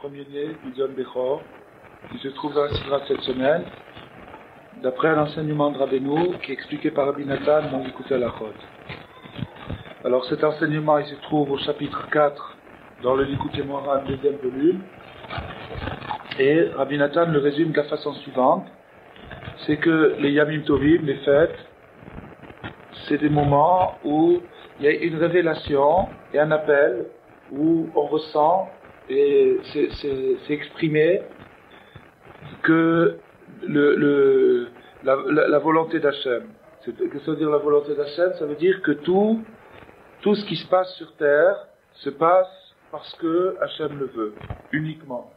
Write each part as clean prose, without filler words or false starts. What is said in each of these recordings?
premier-né, Gideon Bechor, qui se trouve dans la Sidra cette semaine, d'après l'enseignement de Rabbeinu, qui est expliqué par Rabbi Nathan dans l'Écoutez Halachot. Alors cet enseignement, il se trouve au chapitre 4, dans le Likutei Moharan, deuxième volume, et Rabbi Nathan le résume de la façon suivante, c'est que les Yamim Tovim, les fêtes, c'est des moments où il y a une révélation et un appel, où on ressent, et c'est exprimé, que la volonté d'Hachem. Qu'est-ce que ça veut dire la volonté d'Hachem? Ça veut dire que tout ce qui se passe sur terre se passe parce que Hachem le veut, uniquement.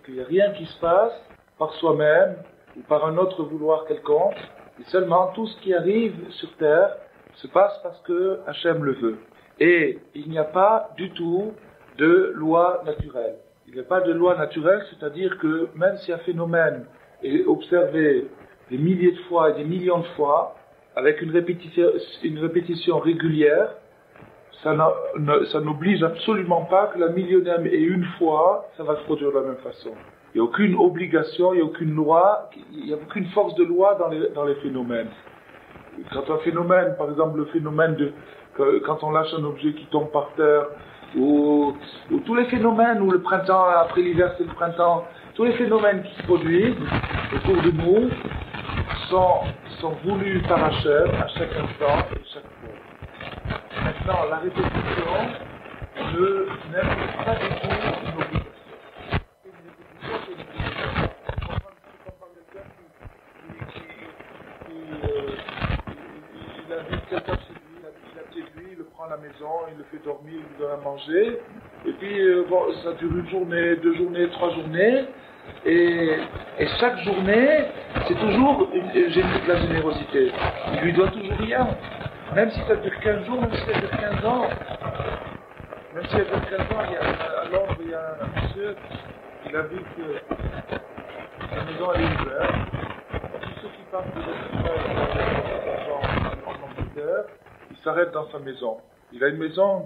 Qu'il n'y a rien qui se passe par soi-même ou par un autre vouloir quelconque, et seulement tout ce qui arrive sur terre se passe parce que Hachem le veut. Et il n'y a pas du tout de loi naturelle. Il n'y a pas de loi naturelle, c'est-à-dire que même si un phénomène est observé des milliers de fois et des millions de fois, avec une répétition régulière, ça n'oblige absolument pas que la millionième et une fois, ça va se produire de la même façon. Il n'y a aucune obligation, il n'y a aucune loi, il n'y a aucune force de loi dans les phénomènes. Quand un phénomène, par exemple le phénomène quand on lâche un objet qui tombe par terre, ou tous les phénomènes où le printemps, après l'hiver c'est le printemps, tous les phénomènes qui se produisent autour de nous sont voulus par Hachem à chaque instant et chaque fois. Maintenant, la répétition n'est pas du tout une obligation. Une répétition, c'est une obligation. C'est comme par quelqu'un il invite quelqu'un chez lui, il a pied de lui, il le prend à la maison, il le fait dormir, il lui donne à manger, et puis ça dure une journée, 2 journées, 3 journées, et chaque journée, c'est toujours de la générosité. Il lui doit toujours rien. Même si ça dure 15 jours, même si ça dure 15 ans. Même si ça dure 15 ans, à Londres, il y a un monsieur, il a vu que la maison elle est ouverte. Tous ceux qui partent en Angleterre, ils s'arrêtent dans sa maison. Il a une maison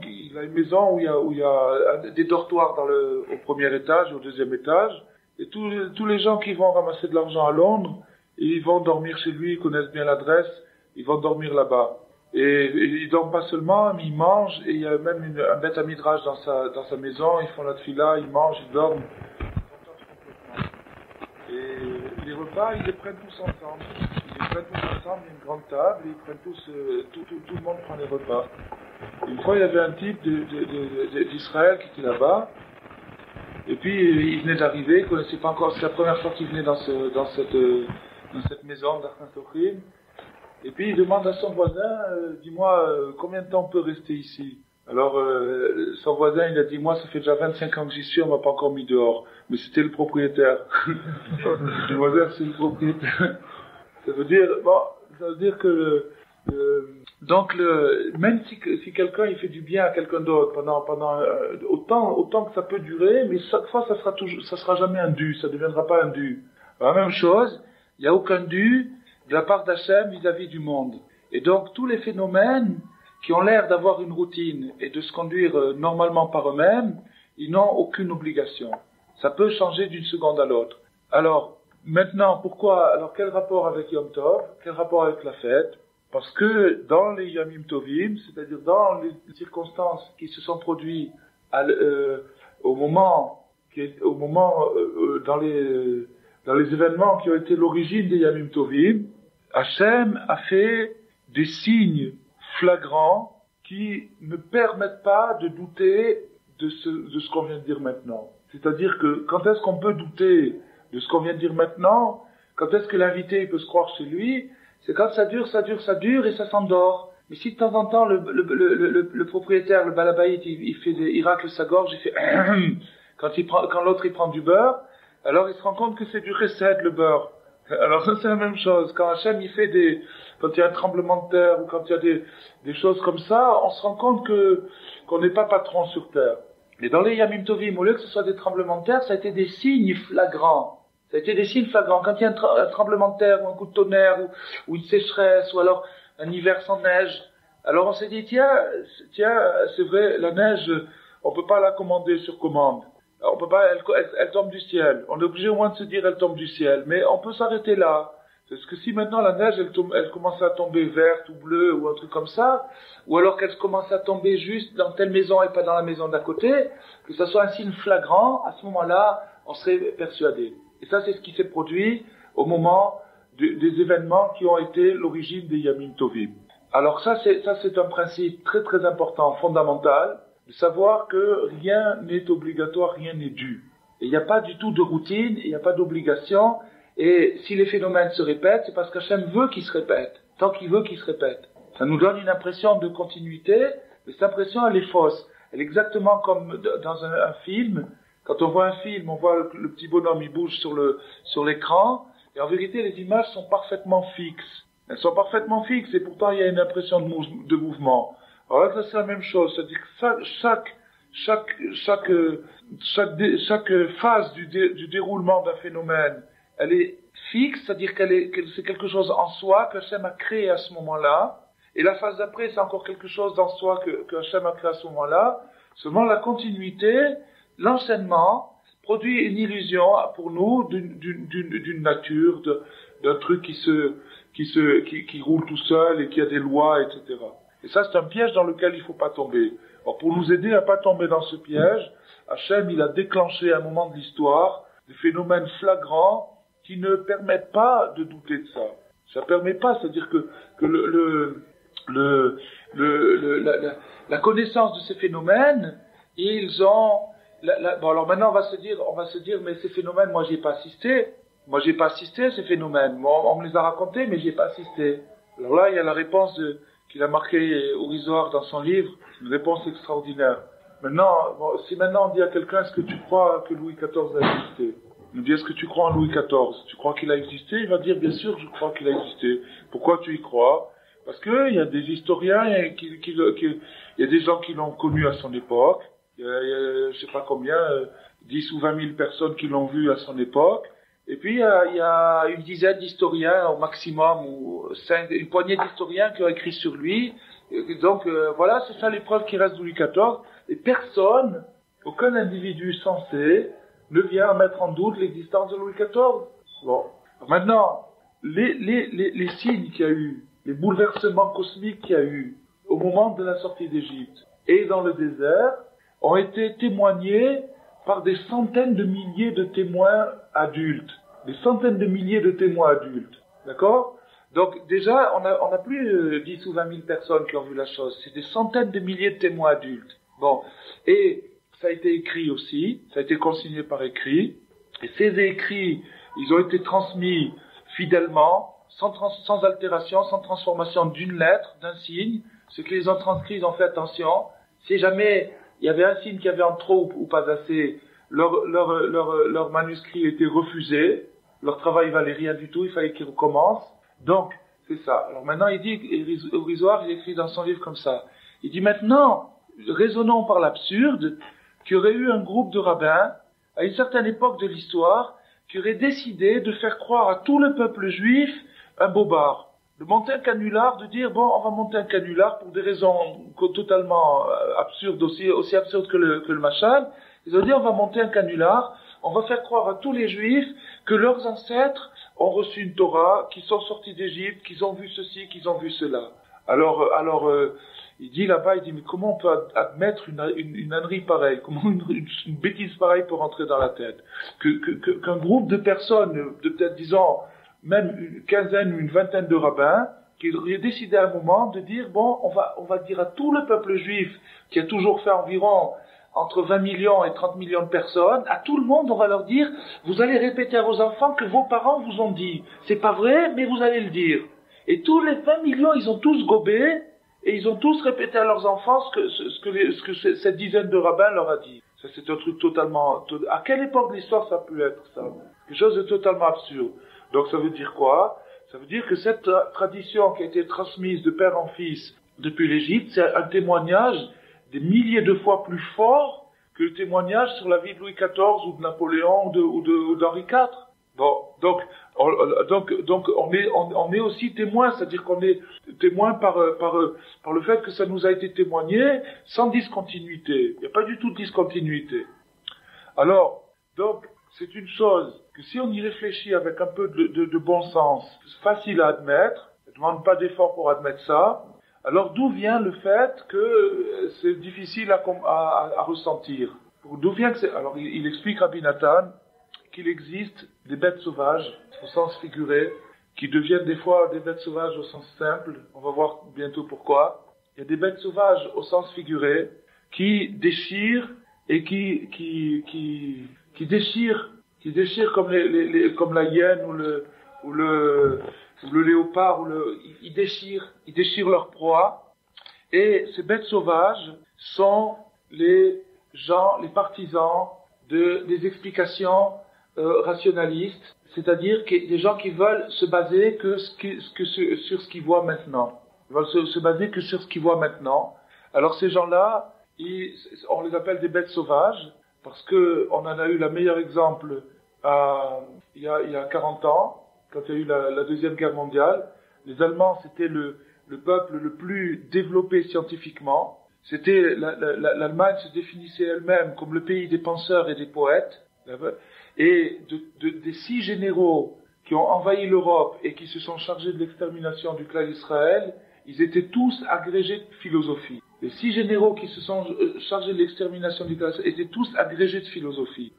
où il y a des dortoirs au premier étage et au deuxième étage. Et tous les gens qui vont ramasser de l'argent à Londres, ils vont dormir chez lui, ils connaissent bien l'adresse, ils vont dormir là-bas. Et ils dorment pas seulement, mais ils mangent, et il y a même un bête à midrash dans sa maison, ils font la tefila, ils mangent, ils dorment. Et les repas, ils les prennent tous ensemble. Il y a une grande table, et ils prennent tous, tout le monde prend les repas. Une fois, il y avait un type d'Israël qui était là-bas, et puis il venait d'arriver, il connaissait pas encore, c'est la première fois qu'il venait dans cette maison d'Arkan Sochim. Et puis il demande à son voisin, dis-moi, combien de temps on peut rester ici? Alors son voisin il a dit, moi ça fait déjà 25 ans que j'y suis, on m'a pas encore mis dehors. Mais c'était le propriétaire. Le voisin c'est le propriétaire. Ça veut dire que même si quelqu'un il fait du bien à quelqu'un d'autre pendant autant que ça peut durer, mais chaque fois ça sera jamais un dû, ça ne deviendra pas un dû. La même chose, il n'y a aucun dû de la part d'Hachem vis-à-vis du monde. Et donc tous les phénomènes qui ont l'air d'avoir une routine et de se conduire normalement par eux-mêmes, ils n'ont aucune obligation. Ça peut changer d'une seconde à l'autre. Alors maintenant, quel rapport avec Yom Tov? Quel rapport avec la fête? Parce que dans les Yamim Tovim, c'est-à-dire dans les circonstances qui se sont produites dans les événements qui ont été l'origine des Yamim Tovim, Hachem a fait des signes flagrants qui ne permettent pas de douter de ce qu'on vient de dire maintenant. C'est-à-dire que quand est-ce qu'on peut douter de ce qu'on vient de dire maintenant? Quand est-ce que l'invité peut se croire chez lui? C'est quand ça dure et ça s'endort. Mais si de temps en temps le propriétaire, le balabait, il racle sa gorge, il fait quand l'autre il prend du beurre, alors il se rend compte que c'est du chesed le beurre. Alors ça c'est la même chose. Quand Hachem quand il y a un tremblement de terre ou quand il y a des choses comme ça, on se rend compte qu'on n'est pas patron sur terre. Mais dans les Yamim Tovim, au lieu que ce soit des tremblements de terre, ça a été des signes flagrants. Ça a été des signes flagrants. Quand il y a un tremblement de terre ou un coup de tonnerre ou une sécheresse ou alors un hiver sans neige, alors on s'est dit tiens, c'est vrai, la neige, on peut pas la commander sur commande. Alors, on peut pas, elle tombe du ciel. On est obligé au moins de se dire elle tombe du ciel. Mais on peut s'arrêter là. Parce que si maintenant la neige, elle commence à tomber verte ou bleue ou un truc comme ça, ou alors qu'elle commence à tomber juste dans telle maison et pas dans la maison d'à côté, que ça soit un signe flagrant, à ce moment-là, on serait persuadé. Et ça, c'est ce qui s'est produit au moment des événements qui ont été l'origine des Yamim Tovim. Alors ça, c'est un principe très très important, fondamental, de savoir que rien n'est obligatoire, rien n'est dû. Et il n'y a pas du tout de routine, il n'y a pas d'obligation. Et si les phénomènes se répètent, c'est parce qu'Hachem veut qu'ils se répètent, tant qu'il veut qu'ils se répètent. Ça nous donne une impression de continuité, mais cette impression, elle est fausse. Elle est exactement comme dans un film. Quand on voit un film, on voit le petit bonhomme, il bouge sur l'écran, et en vérité, les images sont parfaitement fixes. Elles sont parfaitement fixes, et pourtant, il y a une impression de mouvement. Alors là, ça c'est la même chose, c'est-à-dire que chaque phase du déroulement d'un phénomène, elle est fixe, c'est-à-dire que c'est quelque chose en soi que Hachem a créé à ce moment-là, et la phase d'après, c'est encore quelque chose en soi que Hachem a créé à ce moment-là. Seulement la continuité, l'enseignement, produit une illusion pour nous d'une nature, d'un truc qui roule tout seul et qui a des lois, etc. Et ça, c'est un piège dans lequel il ne faut pas tomber. Alors, pour nous aider à pas tomber dans ce piège, Hachem, il a déclenché à un moment de l'histoire des phénomènes flagrants qui ne permettent pas de douter de ça. Ça permet pas, c'est-à-dire que la connaissance de ces phénomènes, ils ont, bon alors maintenant on va se dire, mais ces phénomènes, moi j'ai pas assisté à ces phénomènes. Bon, on me les a racontés, mais j'ai pas assisté. Alors là, il y a la réponse qu'il a marquée Orizor dans son livre, une réponse extraordinaire. Maintenant, si maintenant on dit à quelqu'un, est-ce que tu crois que Louis XIV a existé? Il nous dit, est-ce que tu crois en Louis XIV? Tu crois qu'il a existé? Il va dire, bien sûr, je crois qu'il a existé. Pourquoi tu y crois? Parce que il y a des historiens, il y a des gens qui l'ont connu à son époque. Il y a je sais pas combien, 10 ou 20 000 personnes qui l'ont vu à son époque. Et puis, il y a une dizaine d'historiens au maximum, ou une poignée d'historiens qui ont écrit sur lui. Et donc, voilà, c'est ça les preuves qui restent de Louis XIV. Et personne, aucun individu sensé, ne vient à mettre en doute l'existence de Louis XIV. Bon. Maintenant, les signes qu'il y a eu, les bouleversements cosmiques qu'il y a eu au moment de la sortie d'Égypte et dans le désert, ont été témoignés par des centaines de milliers de témoins adultes. Des centaines de milliers de témoins adultes. D'accord? Donc, déjà, on n'a plus 10 ou 20 000 personnes qui ont vu la chose. C'est des centaines de milliers de témoins adultes. Bon. Et ça a été écrit aussi, ça a été consigné par écrit, et ces écrits, ils ont été transmis fidèlement, sans altération, sans transformation d'une lettre, d'un signe. Ceux qui les ont transcrits, ils ont fait attention. Si jamais il y avait un signe qui avait en trop ou pas assez, leur manuscrit était refusé, leur travail valait rien du tout, il fallait qu'ils recommencent. Donc, c'est ça. Alors maintenant, il dit, Orizor, il écrit dans son livre comme ça. Il dit maintenant, raisonnons par l'absurde, qu'il y aurait eu un groupe de rabbins, à une certaine époque de l'histoire, qui aurait décidé de faire croire à tout le peuple juif un bobard. De monter un canular, de dire, bon, on va monter un canular pour des raisons totalement absurdes, aussi absurdes que le machal. Ils ont dit, on va monter un canular, on va faire croire à tous les juifs que leurs ancêtres ont reçu une Torah, qu'ils sont sortis d'Égypte, qu'ils ont vu ceci, qu'ils ont vu cela. Alors, il dit là-bas, il dit, mais comment on peut admettre une ânerie pareille? Comment une bêtise pareille peut rentrer dans la tête? Qu'un groupe de personnes, de peut-être, disons, même une quinzaine ou une vingtaine de rabbins, qui auraient décidé à un moment de dire, bon, on va dire à tout le peuple juif, qui a toujours fait environ entre 20 millions et 30 millions de personnes, à tout le monde, on va leur dire, vous allez répéter à vos enfants que vos parents vous ont dit. C'est pas vrai, mais vous allez le dire. Et tous les 20 millions, ils ont tous gobé, et ils ont tous répété à leurs enfants ce que cette dizaine de rabbins leur a dit. Ça, c'est un truc totalement... À quelle époque de l'histoire ça a pu être, ça? Quelque chose de totalement absurde. Donc ça veut dire quoi? Ça veut dire que cette tradition qui a été transmise de père en fils depuis l'Égypte, c'est un témoignage des milliers de fois plus fort que le témoignage sur la vie de Louis XIV ou de Napoléon ou d'Henri IV. Bon, donc on est aussi témoin, c'est-à-dire qu'on est témoin par le fait que ça nous a été témoigné sans discontinuité. Il n'y a pas du tout de discontinuité. Alors, donc, c'est une chose que si on y réfléchit avec un peu de bon sens, c'est facile à admettre, ne demande pas d'effort pour admettre ça, alors d'où vient le fait que c'est difficile à ressentir? D'où vient que c'est... Alors il explique Rabbi Nathan qu'il existe des bêtes sauvages, au sens figuré, qui deviennent des fois des bêtes sauvages au sens simple, on va voir bientôt pourquoi. Il y a des bêtes sauvages au sens figuré, qui déchirent et qui déchirent comme la hyène ou le léopard, ils déchirent leur proie. Et ces bêtes sauvages sont les partisans des explications rationalistes, c'est-à-dire des gens qui veulent se baser sur ce qu'ils voient maintenant. Ils veulent se baser que sur ce qu'ils voient maintenant. Alors ces gens-là, on les appelle des bêtes sauvages, parce que on en a eu le meilleur exemple il y a 40 ans, quand il y a eu la Deuxième Guerre mondiale. Les Allemands, c'était le peuple le plus développé scientifiquement. L'Allemagne se définissait elle-même comme le pays des penseurs et des poètes. Et des 6 généraux qui ont envahi l'Europe et qui se sont chargés de l'extermination du clan d'Israël, ils étaient tous agrégés de philosophie. Les 6 généraux qui se sont chargés de l'extermination du clan d'Israël étaient tous agrégés de philosophie.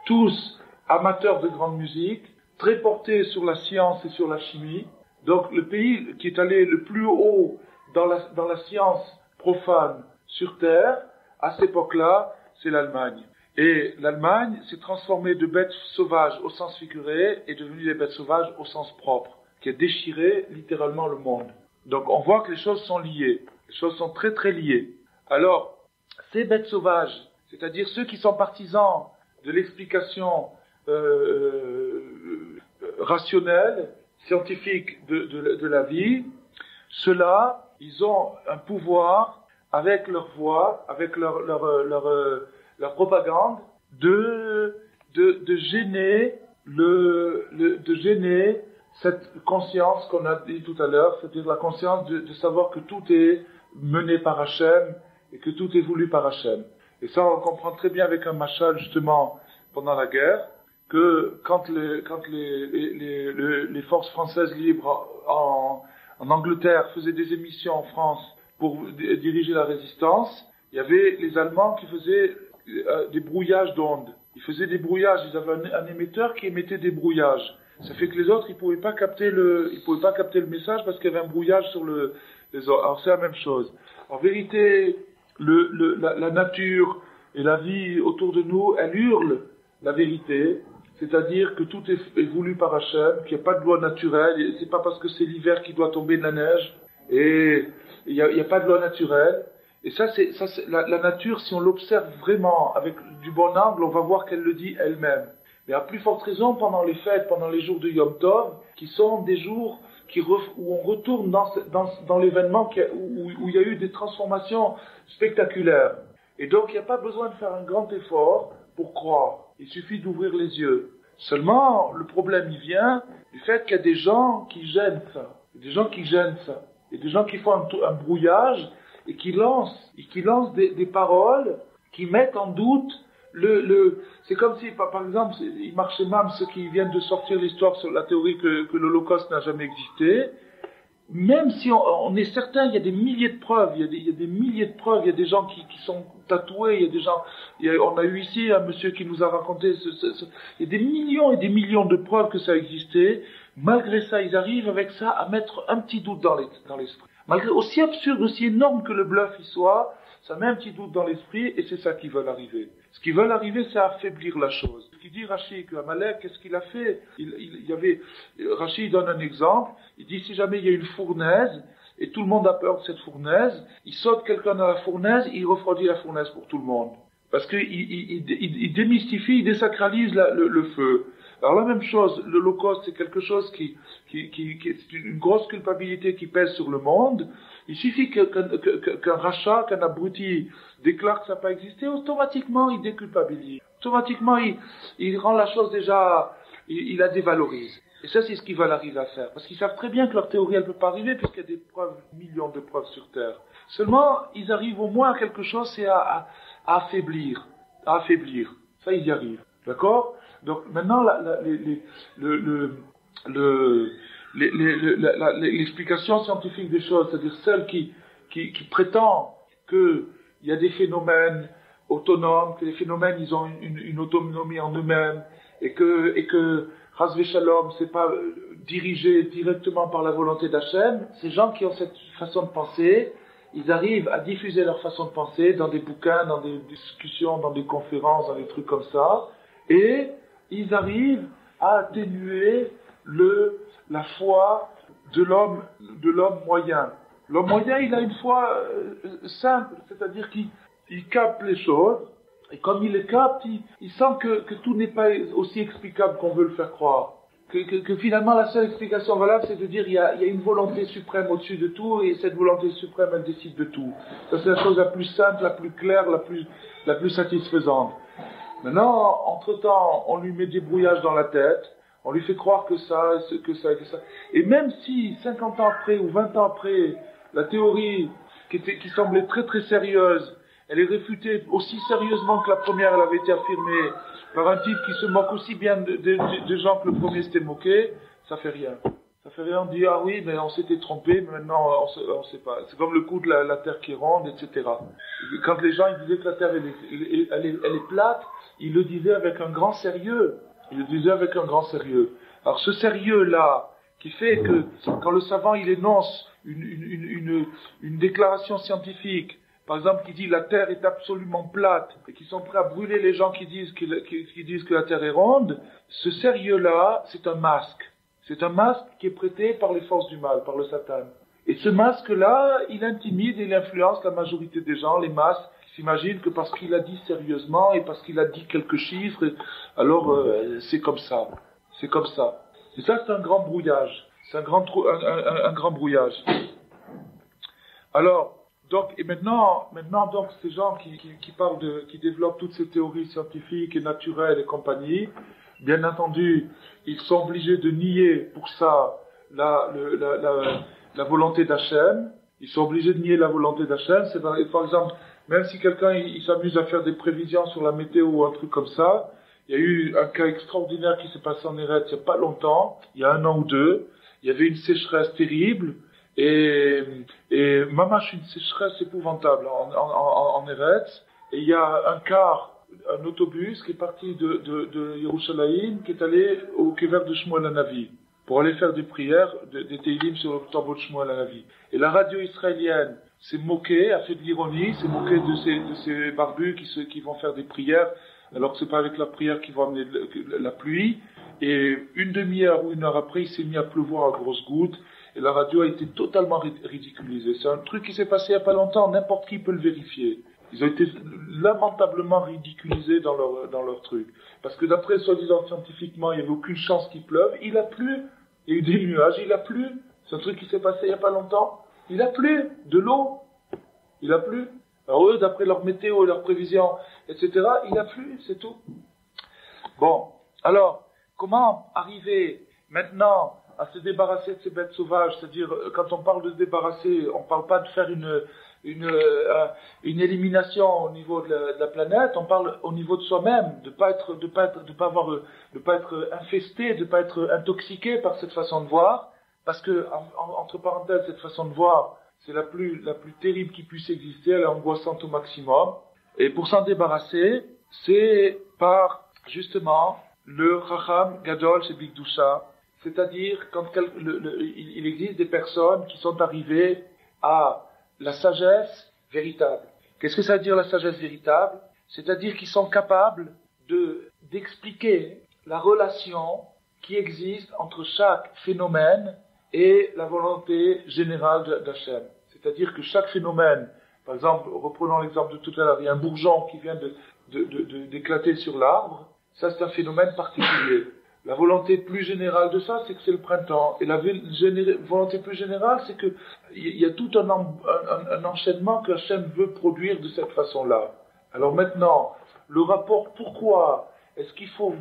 Tous amateurs de grande musique, très portés sur la science et sur la chimie. Donc le pays qui est allé le plus haut dans la science profane sur Terre, à cette époque-là, c'est l'Allemagne. Et l'Allemagne s'est transformée de bêtes sauvages au sens figuré et devenue des bêtes sauvages au sens propre, qui a déchiré littéralement le monde. Donc on voit que les choses sont liées. Les choses sont très très liées. Alors, ces bêtes sauvages, c'est-à-dire ceux qui sont partisans de l'explication rationnelle, scientifique de la vie, ceux-là, ils ont un pouvoir avec leur voix, avec leur propagande, de gêner de gêner cette conscience qu'on a dit tout à l'heure, c'est-à-dire la conscience de savoir que tout est mené par Hachem et que tout est voulu par Hachem. Et ça, on comprend très bien avec un machal, justement, pendant la guerre, que quand les forces françaises libres en Angleterre faisaient des émissions en France pour diriger la résistance, il y avait les Allemands qui faisaient des brouillages d'ondes. Ils faisaient des brouillages, ils avaient un émetteur qui émettait des brouillages. Ça fait que les autres, ils pouvaient pas capter le message parce qu'il y avait un brouillage sur les autres. Alors c'est la même chose. En vérité, la nature et la vie autour de nous, elle hurle la vérité, c'est-à-dire que tout est voulu par Hachem, qu'il n'y a pas de loi naturelle, et c'est pas parce que c'est l'hiver qu'il doit tomber de la neige, et il y a pas de loi naturelle. Et ça c'est la nature, si on l'observe vraiment avec du bon angle, on va voir qu'elle le dit elle-même. Mais à plus forte raison pendant les fêtes, pendant les jours de Yom Tov, qui sont des jours où on retourne dans l'événement où il y a eu des transformations spectaculaires. Et donc il n'y a pas besoin de faire un grand effort pour croire. Il suffit d'ouvrir les yeux. Seulement, le problème il vient du fait qu'il y a des gens qui gênent ça. Il y a des gens qui gênent ça. Il y a des gens qui font un brouillage et qui lancent des paroles qui mettent en doute c'est comme si, par exemple, il marchait même ceux qui viennent de sortir l'histoire sur la théorie que l'Holocauste n'a jamais existé. Même si on est certain, il y a des milliers de preuves, il y a des milliers de preuves, il y a des gens qui sont tatoués, il y a des gens, on a eu ici un monsieur qui nous a raconté, il y a des millions et des millions de preuves que ça existait. Malgré ça, ils arrivent avec ça à mettre un petit doute dans l'esprit. Malgré aussi absurde, aussi énorme que le bluff y soit, ça met un petit doute dans l'esprit et c'est ça qu'ils veulent arriver. Ce qu'ils veulent arriver, c'est à affaiblir la chose. Ce qu'il dit Rashi, que Amalek, qu'est-ce qu'il a fait? Rashi donne un exemple. Il dit si jamais il y a une fournaise et tout le monde a peur de cette fournaise, il saute quelqu'un dans la fournaise, il refroidit la fournaise pour tout le monde. Parce qu'il démystifie, il désacralise le feu. Alors la même chose, l'Holocauste, c'est quelque chose c'est une grosse culpabilité qui pèse sur le monde. Il suffit qu'un rachat, qu'un abruti déclare que ça n'a pas existé, automatiquement il déculpabilise. Automatiquement il rend la chose déjà, il la dévalorise. Et ça c'est ce qu'ils veulent arriver à faire. Parce qu'ils savent très bien que leur théorie elle peut pas arriver puisqu'il y a des preuves, millions de preuves sur Terre. Seulement, ils arrivent au moins à quelque chose, c'est à affaiblir à affaiblir. Ça, ils y arrivent. D'accord? Donc maintenant, l'explication scientifique des choses, c'est-à-dire celle qui prétend qu'il y a des phénomènes autonomes, que les phénomènes, ils ont une autonomie en eux-mêmes, et que Chas v'Shalom, c'est pas dirigé directement par la volonté d'Hachem. Ces gens qui ont cette façon de penser, ils arrivent à diffuser leur façon de penser dans des bouquins, dans des discussions, dans des conférences, dans des trucs comme ça, et ils arrivent à atténuer la foi de l'homme moyen. L'homme moyen, il a une foi simple, c'est-à-dire qu'il capte les choses, et comme il les capte, il sent que tout n'est pas aussi explicable qu'on veut le faire croire. Que finalement la seule explication valable, c'est de dire il y a une volonté suprême au-dessus de tout, et cette volonté suprême, elle décide de tout. Ça, c'est la chose la plus simple, la plus claire, la plus satisfaisante. Maintenant, entre-temps, on lui met des brouillages dans la tête, on lui fait croire que ça. Et même si 50 ans après ou 20 ans après, la théorie qui semblait très très sérieuse, elle est réfutée aussi sérieusement que la première, elle avait été affirmée par un type qui se moque aussi bien de gens que le premier s'était moqué, ça fait rien. Ça fait rien, on dit, ah oui, mais on s'était trompé, mais maintenant on sait pas. C'est comme le coup de la Terre qui est ronde, etc. Quand les gens ils disaient que la Terre elle est plate, ils le disaient avec un grand sérieux. Alors ce sérieux-là, qui fait que quand le savant il énonce une déclaration scientifique, par exemple, qui dit la Terre est absolument plate et qui sont prêts à brûler les gens qui disent que la Terre est ronde, ce sérieux-là, c'est un masque. C'est un masque qui est prêté par les forces du mal, par le Satan. Et ce masque-là, il intimide et il influence la majorité des gens, les masses, qui s'imaginent que parce qu'il a dit sérieusement et parce qu'il a dit quelques chiffres, alors c'est comme ça. C'est comme ça. Et ça, c'est un grand brouillage. C'est un grand brouillage. Alors, donc, et maintenant, donc, ces gens qui parlent qui développent toutes ces théories scientifiques et naturelles et compagnie, bien entendu, ils sont obligés de nier pour ça la volonté d'Hachem. Ils sont obligés de nier la volonté d'Hachem. C'est par exemple, même si quelqu'un il s'amuse à faire des prévisions sur la météo ou un truc comme ça, il y a eu un cas extraordinaire qui s'est passé en Eretz il n'y a pas longtemps, il y a 1 an ou 2. Il y avait une sécheresse terrible. Et mamache, une sécheresse épouvantable en Eretz. Et il y a un autobus qui est parti de Yerushalayim, qui est allé au kever de Shmuel Hanavi, pour aller faire des prières, des Teilim sur le tombeau de Shmuel Hanavi. Et la radio israélienne s'est moquée, a fait de l'ironie, s'est moquée de ces barbus qui vont faire des prières, alors que c'est pas avec la prière qu'ils vont amener la pluie. Et une demi-heure ou 1 heure après, il s'est mis à pleuvoir à grosses gouttes. Et la radio a été totalement ridiculisée. C'est un truc qui s'est passé il n'y a pas longtemps, n'importe qui peut le vérifier. Ils ont été lamentablement ridiculisés dans leur truc. Parce que d'après, soi-disant scientifiquement, il n'y avait aucune chance qu'il pleuve. Il a plu. Il y a eu des nuages, il a plu. C'est un truc qui s'est passé il n'y a pas longtemps. Il a plu. De l'eau. Il a plu. Alors eux, d'après leur météo, leurs prévisions, etc., il a plu, c'est tout. Bon. Alors, comment arriver maintenant à se débarrasser de ces bêtes sauvages, c'est-à-dire, quand on parle de se débarrasser, on parle pas de faire une élimination au niveau de la planète, on parle au niveau de soi-même, de pas être infesté, de pas être intoxiqué par cette façon de voir, parce que, entre parenthèses, cette façon de voir, c'est la plus terrible qui puisse exister, elle est angoissante au maximum, et pour s'en débarrasser, c'est par, justement, le Chacham Gadol chez Bigdusha, c'est-à-dire quand il existe des personnes qui sont arrivées à la sagesse véritable. Qu'est-ce que ça veut dire la sagesse véritable? C'est-à-dire qu'ils sont capables d'expliquer la relation qui existe entre chaque phénomène et la volonté générale d'Hachem. C'est-à-dire que chaque phénomène, par exemple, reprenons l'exemple de tout à l'heure, il y a un bourgeon qui vient d'éclater sur l'arbre, ça c'est un phénomène particulier. La volonté plus générale de ça, c'est que c'est le printemps. Et la volonté plus générale, c'est que il y a tout un enchaînement que Hachem veut produire de cette façon-là. Alors maintenant, le rapport, pourquoi est-ce qu'il faut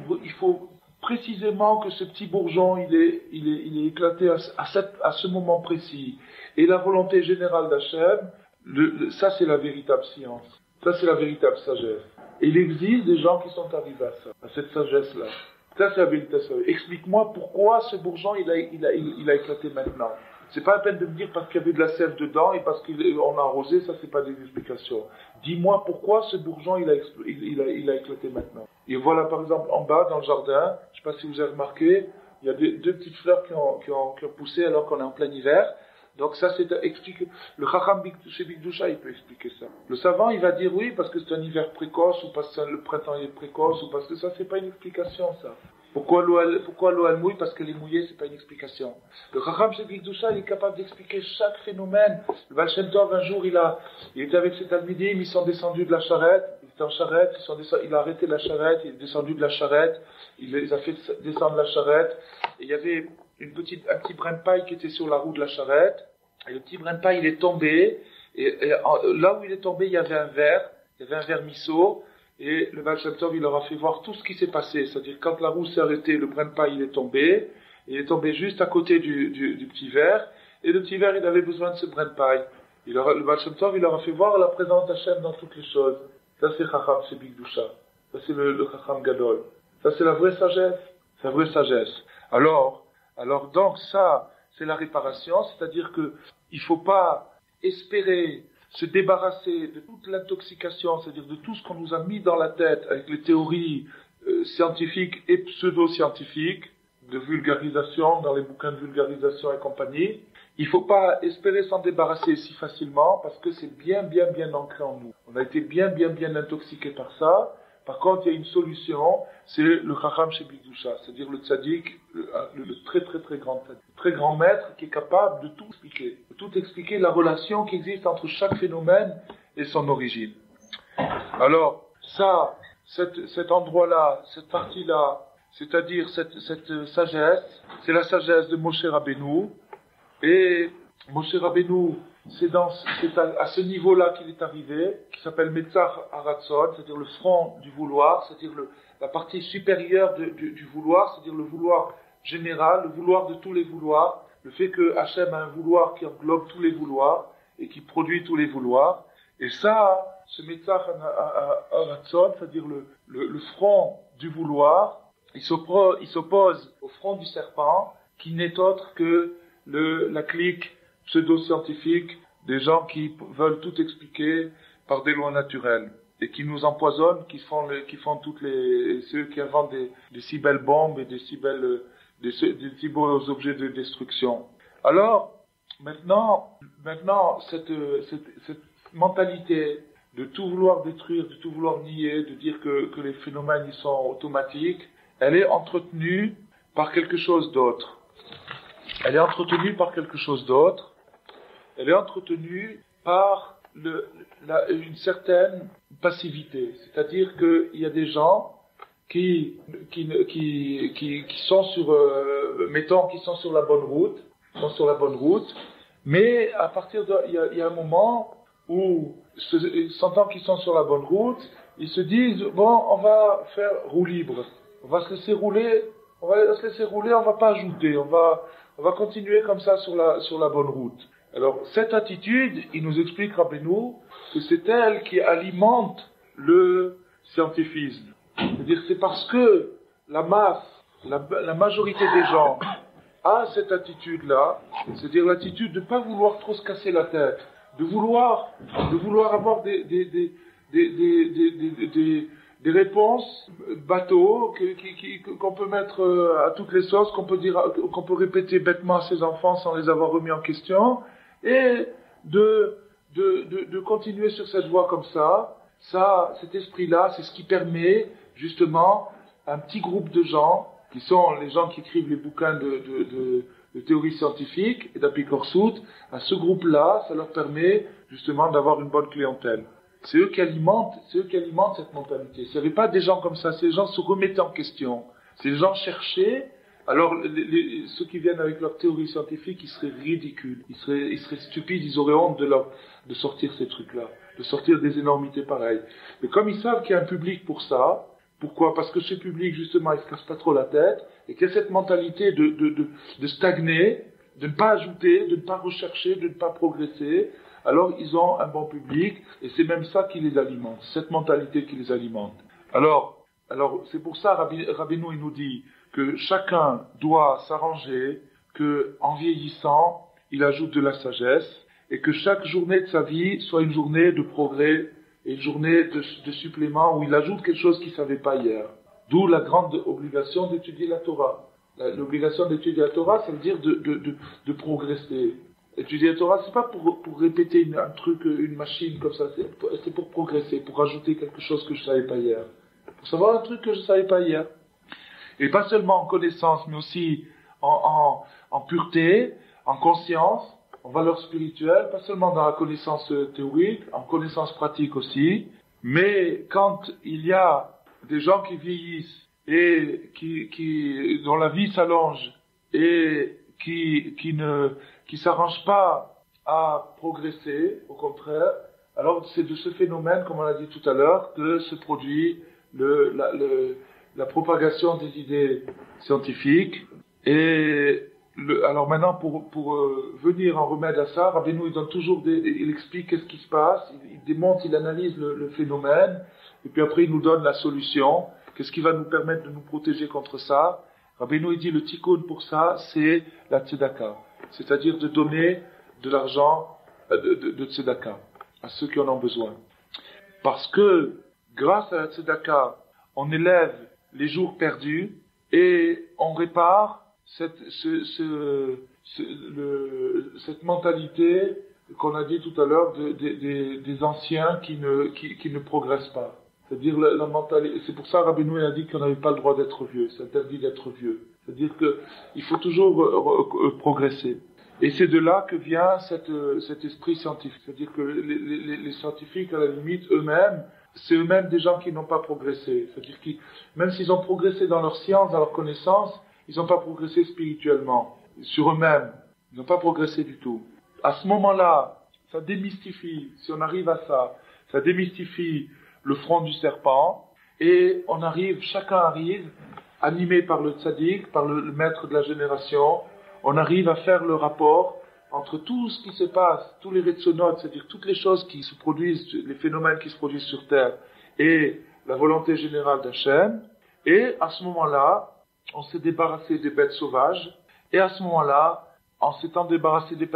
précisément que ce petit bourgeon, il est éclaté à ce moment précis. Et la volonté générale d'Hachem, ça c'est la véritable science. Ça c'est la véritable sagesse. Et il existe des gens qui sont arrivés à ça, à cette sagesse-là. Ça, c'est la méditation. Explique-moi pourquoi ce bourgeon, il a éclaté maintenant. C'est pas la peine de me dire parce qu'il y avait de la sève dedans et parce qu'on a arrosé, ça c'est pas des explications. Dis-moi pourquoi ce bourgeon, il a éclaté maintenant. Et voilà, par exemple, en bas, dans le jardin, je sais pas si vous avez remarqué, il y a deux petites fleurs qui ont poussé alors qu'on est en plein hiver. Donc ça, c'est expliqué. Le Chacham chez Bigdusha, il peut expliquer ça. Le savant, il va dire oui, parce que c'est un hiver précoce, ou parce que le printemps est précoce, ou parce que ça, c'est pas une explication, ça. Pourquoi l'eau elle mouille? Parce qu'elle est mouillée, c'est pas une explication. Le Chacham chez Bigdusha, il est capable d'expliquer chaque phénomène. Le Baal Shem Tov, un jour, il était avec ses talmidim, ils sont descendus de la charrette, ils étaient en charrette, il a arrêté la charrette, il est descendu de la charrette, il les a fait descendre la charrette, et il y avait un petit brin de paille qui était sur la roue de la charrette, et le petit brin de paille, il est tombé, et là où il est tombé, il y avait un verre miso, et le Baal Shem Tov, il leur a fait voir tout ce qui s'est passé, c'est-à-dire quand la roue s'est arrêtée, le brin de paille, il est tombé juste à côté du petit verre, et le petit verre, il avait besoin de ce brin de paille. Le Baal Shem Tov, il leur a fait voir la présence d'Hachem dans toutes les choses. Ça, c'est Chacham, c'est Bigdusha. Ça, c'est le Chacham Gadol. Ça, c'est la vraie sagesse. C'est la vraie sagesse. Alors, donc, ça, c'est la réparation, c'est-à-dire que il faut pas espérer se débarrasser de toute l'intoxication, c'est-à-dire de tout ce qu'on nous a mis dans la tête avec les théories scientifiques et pseudo-scientifiques, de vulgarisation, dans les bouquins de vulgarisation et compagnie. Il faut pas espérer s'en débarrasser si facilement, parce que c'est bien ancré en nous. On a été bien intoxiqué par ça. Par contre, il y a une solution, c'est le Chacham chez Bigdusha, c'est-à-dire le tzaddik, le très grand tzaddik, le très grand maître qui est capable de tout expliquer la relation qui existe entre chaque phénomène et son origine. Alors, ça, cet endroit-là, cette partie-là, c'est-à-dire cette sagesse, c'est la sagesse de Moshe Rabbeinu, et Moshe Rabbeinu, c'est à ce niveau-là qu'il est arrivé, qui s'appelle Metzach Haratzon, c'est-à-dire le front du vouloir, c'est-à-dire la partie supérieure du vouloir, c'est-à-dire le vouloir général, le vouloir de tous les vouloirs, le fait que Hachem a un vouloir qui englobe tous les vouloirs et qui produit tous les vouloirs. Et ça, ce Metzach Haratzon, c'est-à-dire le front du vouloir, il s'oppose au front du serpent, qui n'est autre que la clique pseudo-scientifique des gens qui veulent tout expliquer par des lois naturelles et qui nous empoisonnent, qui font ceux qui inventent des si belles bombes et des si beaux objets de destruction. Alors, maintenant, cette mentalité de tout vouloir détruire, de tout vouloir nier, de dire que les phénomènes ils sont automatiques, elle est entretenue par quelque chose d'autre. Elle est entretenue par une certaine passivité. C'est-à-dire qu'il y a des gens qui sont qui sont sur la bonne route, mais à partir il y a un moment où, sentant qu'ils sont sur la bonne route, ils se disent, bon, on va faire roue libre. On va se laisser rouler, on va pas ajouter, on va continuer comme ça sur la bonne route. Alors, cette attitude, il nous explique, Rabbeinu, que c'est elle qui alimente le scientifisme. C'est-à-dire, c'est parce que la majorité des gens a cette attitude-là, c'est-à-dire l'attitude de ne pas vouloir trop se casser la tête, de vouloir avoir des réponses bateaux qu'on peut mettre à toutes les sauces, qu'on peut répéter bêtement à ses enfants sans les avoir remis en question, et de continuer sur cette voie comme ça. Cet esprit-là, c'est ce qui permet justement à un petit groupe de gens, qui sont les gens qui écrivent les bouquins de théorie scientifique et d'Apikorsut, à ce groupe-là, ça leur permet justement d'avoir une bonne clientèle. C'est eux qui alimentent cette mentalité. S'il n'y avait pas des gens comme ça, ces gens se remettaient en question. Ces gens cherchaient, alors ceux qui viennent avec leur théorie scientifique, ils seraient ridicules, ils seraient stupides, ils auraient honte de sortir ces trucs-là, de sortir des énormités pareilles. Mais comme ils savent qu'il y a un public pour ça, pourquoi? Parce que ce public, justement, il se casse pas trop la tête, et qu'il y a cette mentalité de stagner, de ne pas ajouter, de ne pas rechercher, de ne pas progresser. alors ils ont un bon public, et c'est même ça qui les alimente, cette mentalité qui les alimente. Alors c'est pour ça, Rabbeinu, il nous dit que chacun doit s'arranger, que en vieillissant, il ajoute de la sagesse, et que chaque journée de sa vie soit une journée de progrès, et une journée de supplément où il ajoute quelque chose qu'il ne savait pas hier. D'où la grande obligation d'étudier la Torah. L'obligation d'étudier la Torah, ça veut dire de progresser. Étudier la Torah, c'est pas pour répéter un truc, une machine comme ça, c'est pour progresser, pour ajouter quelque chose que je savais pas hier. Pour savoir un truc que je savais pas hier. Et pas seulement en connaissance, mais aussi en pureté, en conscience, en valeur spirituelle, pas seulement dans la connaissance théorique, en connaissance pratique aussi. Mais quand il y a des gens qui vieillissent et dont la vie s'allonge et qui s'arrangent pas à progresser, au contraire, alors c'est de ce phénomène, comme on l'a dit tout à l'heure, que se produit la propagation des idées scientifiques. Et alors maintenant, pour venir en remède à ça, Rabbeinu, il explique qu'est-ce qui se passe, il démonte, il analyse le phénomène, et puis après il nous donne la solution. Qu'est-ce qui va nous permettre de nous protéger contre ça? Rabbeinu, il dit le tikkun pour ça, c'est la tzedaka, c'est-à-dire de donner de l'argent de tzedaka à ceux qui en ont besoin. Parce que grâce à la tzedaka, on élève les jours perdus et on répare cette mentalité qu'on a dit tout à l'heure des anciens qui ne progressent pas. C'est-à-dire la mentalité. C'est pour ça Rabbeinu a dit qu'on n'avait pas le droit d'être vieux. C'est interdit d'être vieux. C'est-à-dire que il faut toujours progresser. Et c'est de là que vient cet esprit scientifique. C'est-à-dire que les scientifiques, à la limite, eux-mêmes, c'est eux-mêmes des gens qui n'ont pas progressé. C'est-à-dire que même s'ils ont progressé dans leur science, dans leur connaissance, ils n'ont pas progressé spirituellement, sur eux-mêmes. Ils n'ont pas progressé du tout. À ce moment-là, ça démystifie, si on arrive à ça démystifie le front du serpent, et chacun arrive, animé par le tzaddik, par le maître de la génération, on arrive à faire le rapport entre tout ce qui se passe, tous les retsonotes, c'est-à-dire toutes les choses qui se produisent, les phénomènes qui se produisent sur Terre, et la volonté générale d'Hachem, et à ce moment-là, on s'est débarrassé des bêtes sauvages, et à ce moment-là, en s'étant débarrassé des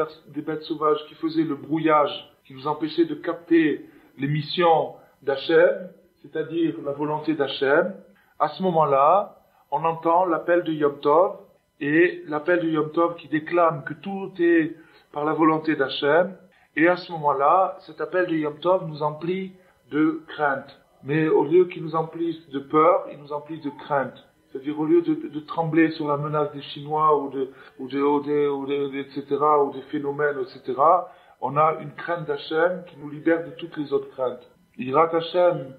bêtes sauvages qui faisaient le brouillage, qui nous empêchaient de capter les missions d'Hachem, c'est-à-dire la volonté d'Hachem, à ce moment-là, on entend l'appel de Yom Tov, et l'appel de Yom Tov qui déclame que tout est par la volonté d'Hachem, et à ce moment-là, cet appel de Yom Tov nous emplit de crainte. Mais au lieu qu'il nous emplisse de peur, il nous emplit de crainte. C'est-à-dire au lieu de trembler sur la menace des Chinois etc., ou des phénomènes, etc., on a une crainte d'Hachem qui nous libère de toutes les autres craintes. Irat Hashem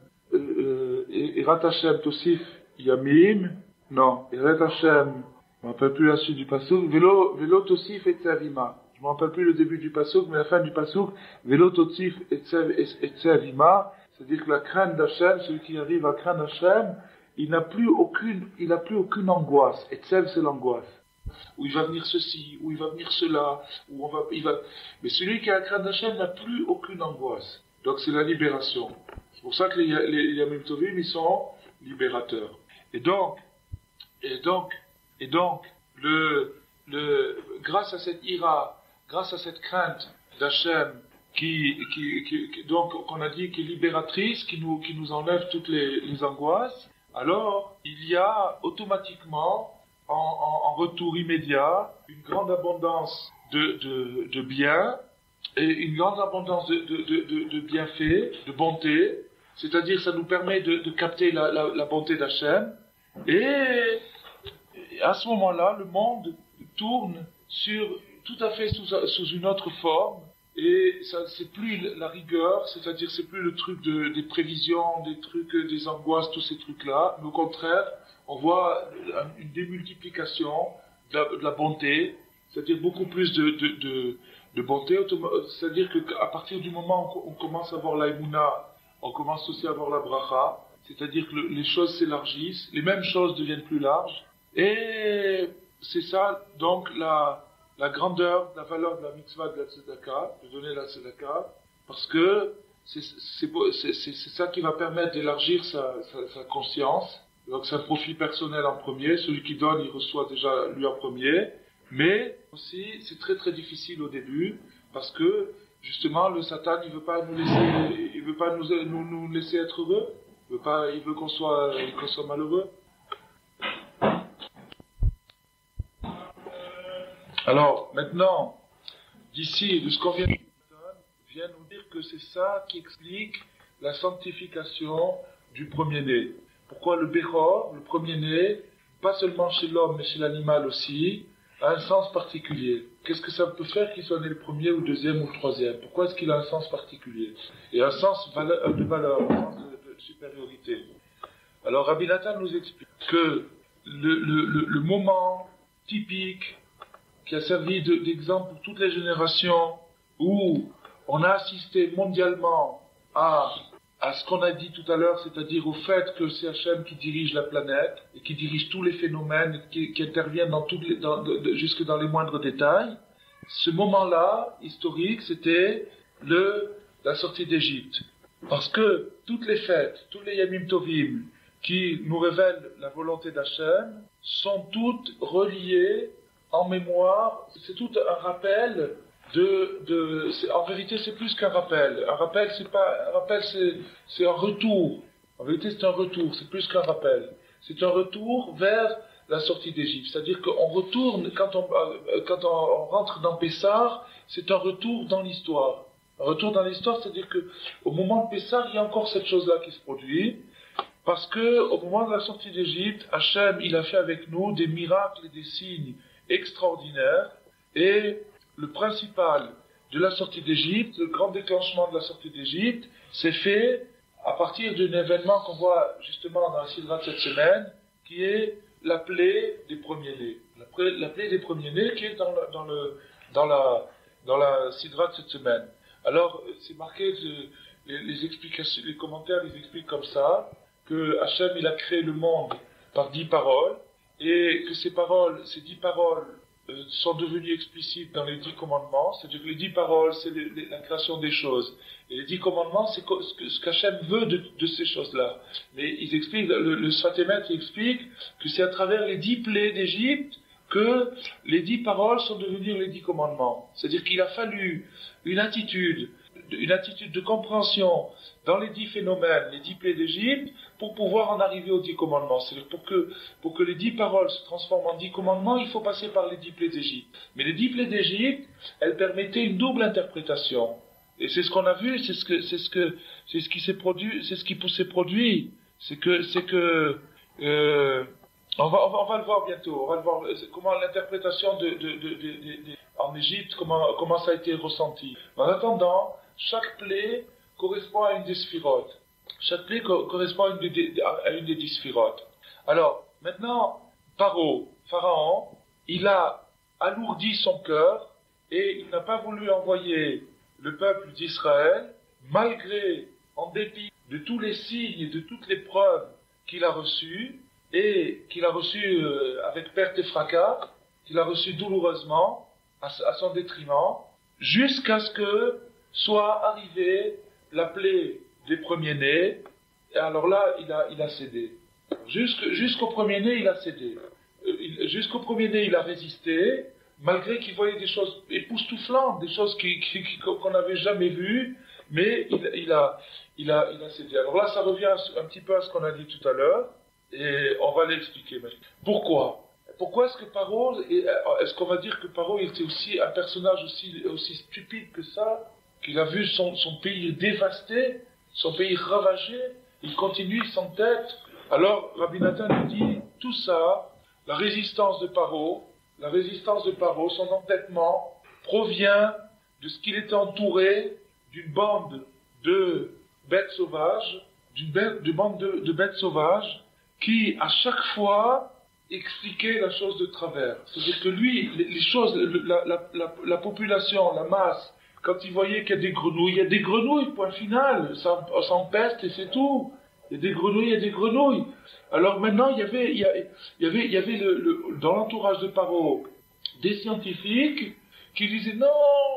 Tosif Yamim, non, Irat Hashem, je me rappelle plus la suite du passouk, Velo Tosif et Tzavima. Je me rappelle plus le début du passouk, mais la fin du passouk, Velo Tosif et Tzavima, c'est-à-dire que la crainte d'Hachem, celui qui arrive à craindre Hachem, il n'a plus aucune angoisse. Et Tzev, c'est l'angoisse. Où il va venir ceci, où il va venir cela, mais celui qui a la crainte d'Hachem n'a plus aucune angoisse. Donc c'est la libération. C'est pour ça que les Yamim Tovim, ils sont libérateurs. Et donc, grâce à cette ira, grâce à cette crainte d'Hachem, donc, qu'on a dit qui est libératrice, qui nous enlève toutes les angoisses, alors, il y a automatiquement, en retour immédiat, une grande abondance de biens, et une grande abondance de bienfaits, de bonté, c'est-à-dire ça nous permet de capter la bonté d'Hachem, et à ce moment-là, le monde tourne tout à fait sous une autre forme, et ça, c'est plus la rigueur, c'est-à-dire c'est plus le truc des prévisions, des angoisses, tous ces trucs-là, mais au contraire, on voit une démultiplication de la bonté, c'est-à-dire beaucoup plus de bonté, c'est-à-dire qu'à partir du moment où on commence à voir la Emouna, on commence aussi à voir la Bracha, c'est-à-dire que les choses s'élargissent, les mêmes choses deviennent plus larges, et c'est ça, donc, la la grandeur, la valeur de la mitzvah de la tzedaka, de donner la tzedaka, parce que c'est ça qui va permettre d'élargir sa conscience. Donc c'est un profit personnel en premier, celui qui donne, il reçoit déjà lui en premier, mais aussi c'est très très difficile au début, parce que justement le Satan il veut pas nous laisser être heureux, il veut qu'on soit malheureux. Alors maintenant, d'ici, de ce qu'on vient de nous dire que c'est ça qui explique la sanctification du premier-né. Pourquoi le Bechor, le premier-né, pas seulement chez l'homme mais chez l'animal aussi, a un sens particulier. Qu'est-ce que ça peut faire qu'il soit né le premier ou le deuxième ou le troisième? Pourquoi est-ce qu'il a un sens particulier? Et un sens de valeur, un sens de supériorité. Alors Rabbi Nathan nous explique que le moment typique qui a servi d'exemple pour toutes les générations où on a assisté mondialement à ce qu'on a dit tout à l'heure, c'est-à-dire au fait que c'est Hachem qui dirige la planète et qui dirige tous les phénomènes, qui interviennent jusque dans les moindres détails. Ce moment-là, historique, c'était la sortie d'Égypte. Parce que toutes les fêtes, tous les Yamim Tovim qui nous révèlent la volonté d'Hachem sont toutes reliées en mémoire. C'est tout un rappel en vérité, c'est plus qu'un rappel. Un rappel, c'est un retour. En vérité, c'est un retour, c'est plus qu'un rappel. C'est un retour vers la sortie d'Égypte. C'est-à-dire qu'on retourne, quand on rentre dans Pessah, c'est un retour dans l'histoire. Un retour dans l'histoire, c'est-à-dire que au moment de Pessah, il y a encore cette chose-là qui se produit. Parce que, au moment de la sortie d'Égypte, Hachem, il a fait avec nous des miracles et des signes extraordinaires. Et le principal de la sortie d'Égypte, le grand déclenchement de la sortie d'Égypte, s'est fait à partir d'un événement qu'on voit justement dans la Sidra de cette semaine, qui est la plaie des premiers-nés. La plaie des premiers-nés qui est dans la Sidra de cette semaine. Alors, c'est marqué, les explications, les commentaires les expliquent comme ça, que Hachem, il a créé le monde par 10 paroles, et que ces 10 paroles, sont devenues explicites dans les 10 commandements, c'est-à-dire que les 10 paroles, c'est la création des choses. Et les 10 commandements, c'est ce qu'Hachem veut de ces choses-là. Mais ils expliquent, le Sfatémet explique que c'est à travers les 10 plaies d'Égypte que les 10 paroles sont devenues les 10 commandements. C'est-à-dire qu'il a fallu une attitude de compréhension dans les 10 phénomènes, les 10 plaies d'Égypte, pour pouvoir en arriver aux 10 commandements. C'est-à-dire pour que les 10 paroles se transforment en 10 commandements, il faut passer par les 10 plaies d'Égypte. Mais les 10 plaies d'Égypte, elles permettaient une double interprétation. Et c'est ce qu'on a vu, c'est ce qui s'est produit, c'est ce qui s'est produit. On va le voir bientôt. On va le voir comment l'interprétation en Égypte, comment ça a été ressenti. En attendant, chaque plaie correspond à une des sphirotes. Chaque plaie correspond à une des 10 sphirotes. Alors, maintenant, Pharaon, il a alourdi son cœur et il n'a pas voulu envoyer le peuple d'Israël, en dépit de tous les signes et de toutes les preuves qu'il a reçues, et qu'il a reçues avec perte et fracas, qu'il a reçues douloureusement, à son détriment, jusqu'à ce que soit arrivée la plaie des premiers-nés, et alors là, il a cédé. Jusqu'au premier-né, il a cédé. Jusqu'au premier-né, il a résisté, malgré qu'il voyait des choses époustouflantes, des choses qu'on n'avait jamais vues, mais il a cédé. Alors là, ça revient un petit peu à ce qu'on a dit tout à l'heure, et on va l'expliquer maintenant. Pourquoi est-ce que est-ce qu'on va dire que Paro était aussi un personnage aussi stupide que ça, qu'il a vu son pays dévasté, son pays ravagé, il continue sans tête? Alors, Rabbi Nathan nous dit, tout ça, la résistance de Paro, son entêtement, provient de ce qu'il était entouré d'une bande de bêtes sauvages, de bêtes sauvages, qui, à chaque fois, expliquaient la chose de travers. C'est-à-dire que lui, les choses, la population, la masse, quand il voyait qu'il y a des grenouilles, point final, ça empeste et c'est tout. Il y a des grenouilles. Alors maintenant, il y avait dans l'entourage de Paro, des scientifiques qui disaient non,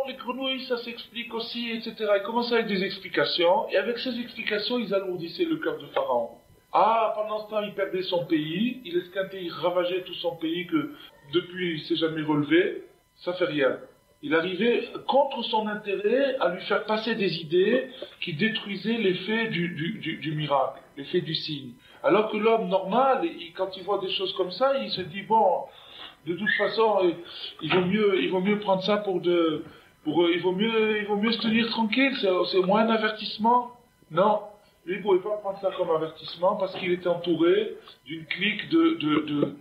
les grenouilles ça s'explique aussi, etc. Ils commençaient avec des explications, et avec ces explications, ils alourdissaient le cœur de Pharaon. Ah, pendant ce temps, il perdait son pays, il esquintait, il ravageait tout son pays que depuis il s'est jamais relevé, ça fait rien. Il arrivait, contre son intérêt, à lui faire passer des idées qui détruisaient l'effet du miracle, l'effet du signe. Alors que l'homme normal, quand il voit des choses comme ça, il se dit, bon, de toute façon, il vaut mieux prendre ça il vaut mieux se tenir tranquille, c'est au moins un avertissement. Non, lui, il ne pouvait pas prendre ça comme avertissement parce qu'il était entouré d'une clique de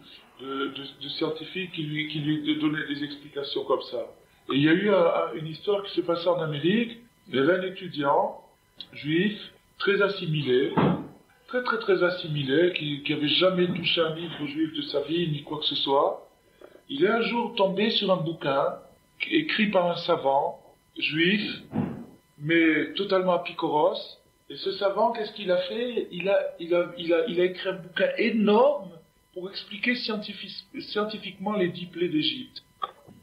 scientifiques qui lui donnaient des explications comme ça. Et il y a eu une histoire qui s'est passée en Amérique. Il y avait un étudiant juif, très assimilé, très assimilé, qui avait jamais touché un livre juif de sa vie, ni quoi que ce soit. Il est un jour tombé sur un bouquin, écrit par un savant, juif, mais totalement apicoros. Et ce savant, qu'est-ce qu'il a fait? Il a écrit un bouquin énorme pour expliquer scientifiquement les 10 plaies d'Égypte.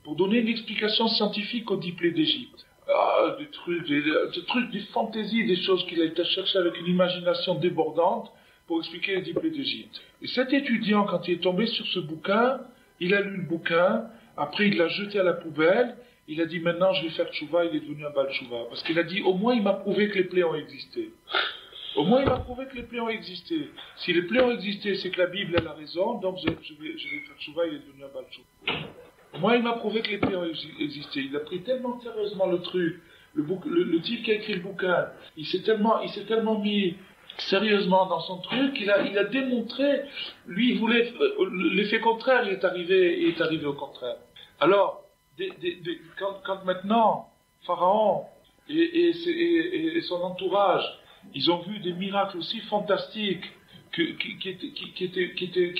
Pour donner une explication scientifique aux 10 plaies d'Égypte. Ah, des trucs, des fantaisies, des choses qu'il a été chercher avec une imagination débordante pour expliquer les 10 plaies d'Égypte. Et cet étudiant, quand il est tombé sur ce bouquin, il a lu le bouquin, après il l'a jeté à la poubelle, il a dit maintenant je vais faire tchouva, il est devenu un bal tchouva. Parce qu'il a dit au moins il m'a prouvé que les plaies ont existé. Au moins il m'a prouvé que les plaies ont existé. Si les plaies ont existé, c'est que la Bible elle a raison, donc je vais faire tchouva, il est devenu un bal tchouva. Moi, il m'a prouvé que les plaies ont existé. Il a pris tellement sérieusement le truc. Le type qui a écrit le bouquin, il s'est tellement mis sérieusement dans son truc, il a démontré, lui, il voulait, l'effet contraire, il est arrivé au contraire. Alors, quand maintenant, Pharaon et son entourage, ils ont vu des miracles aussi fantastiques, qui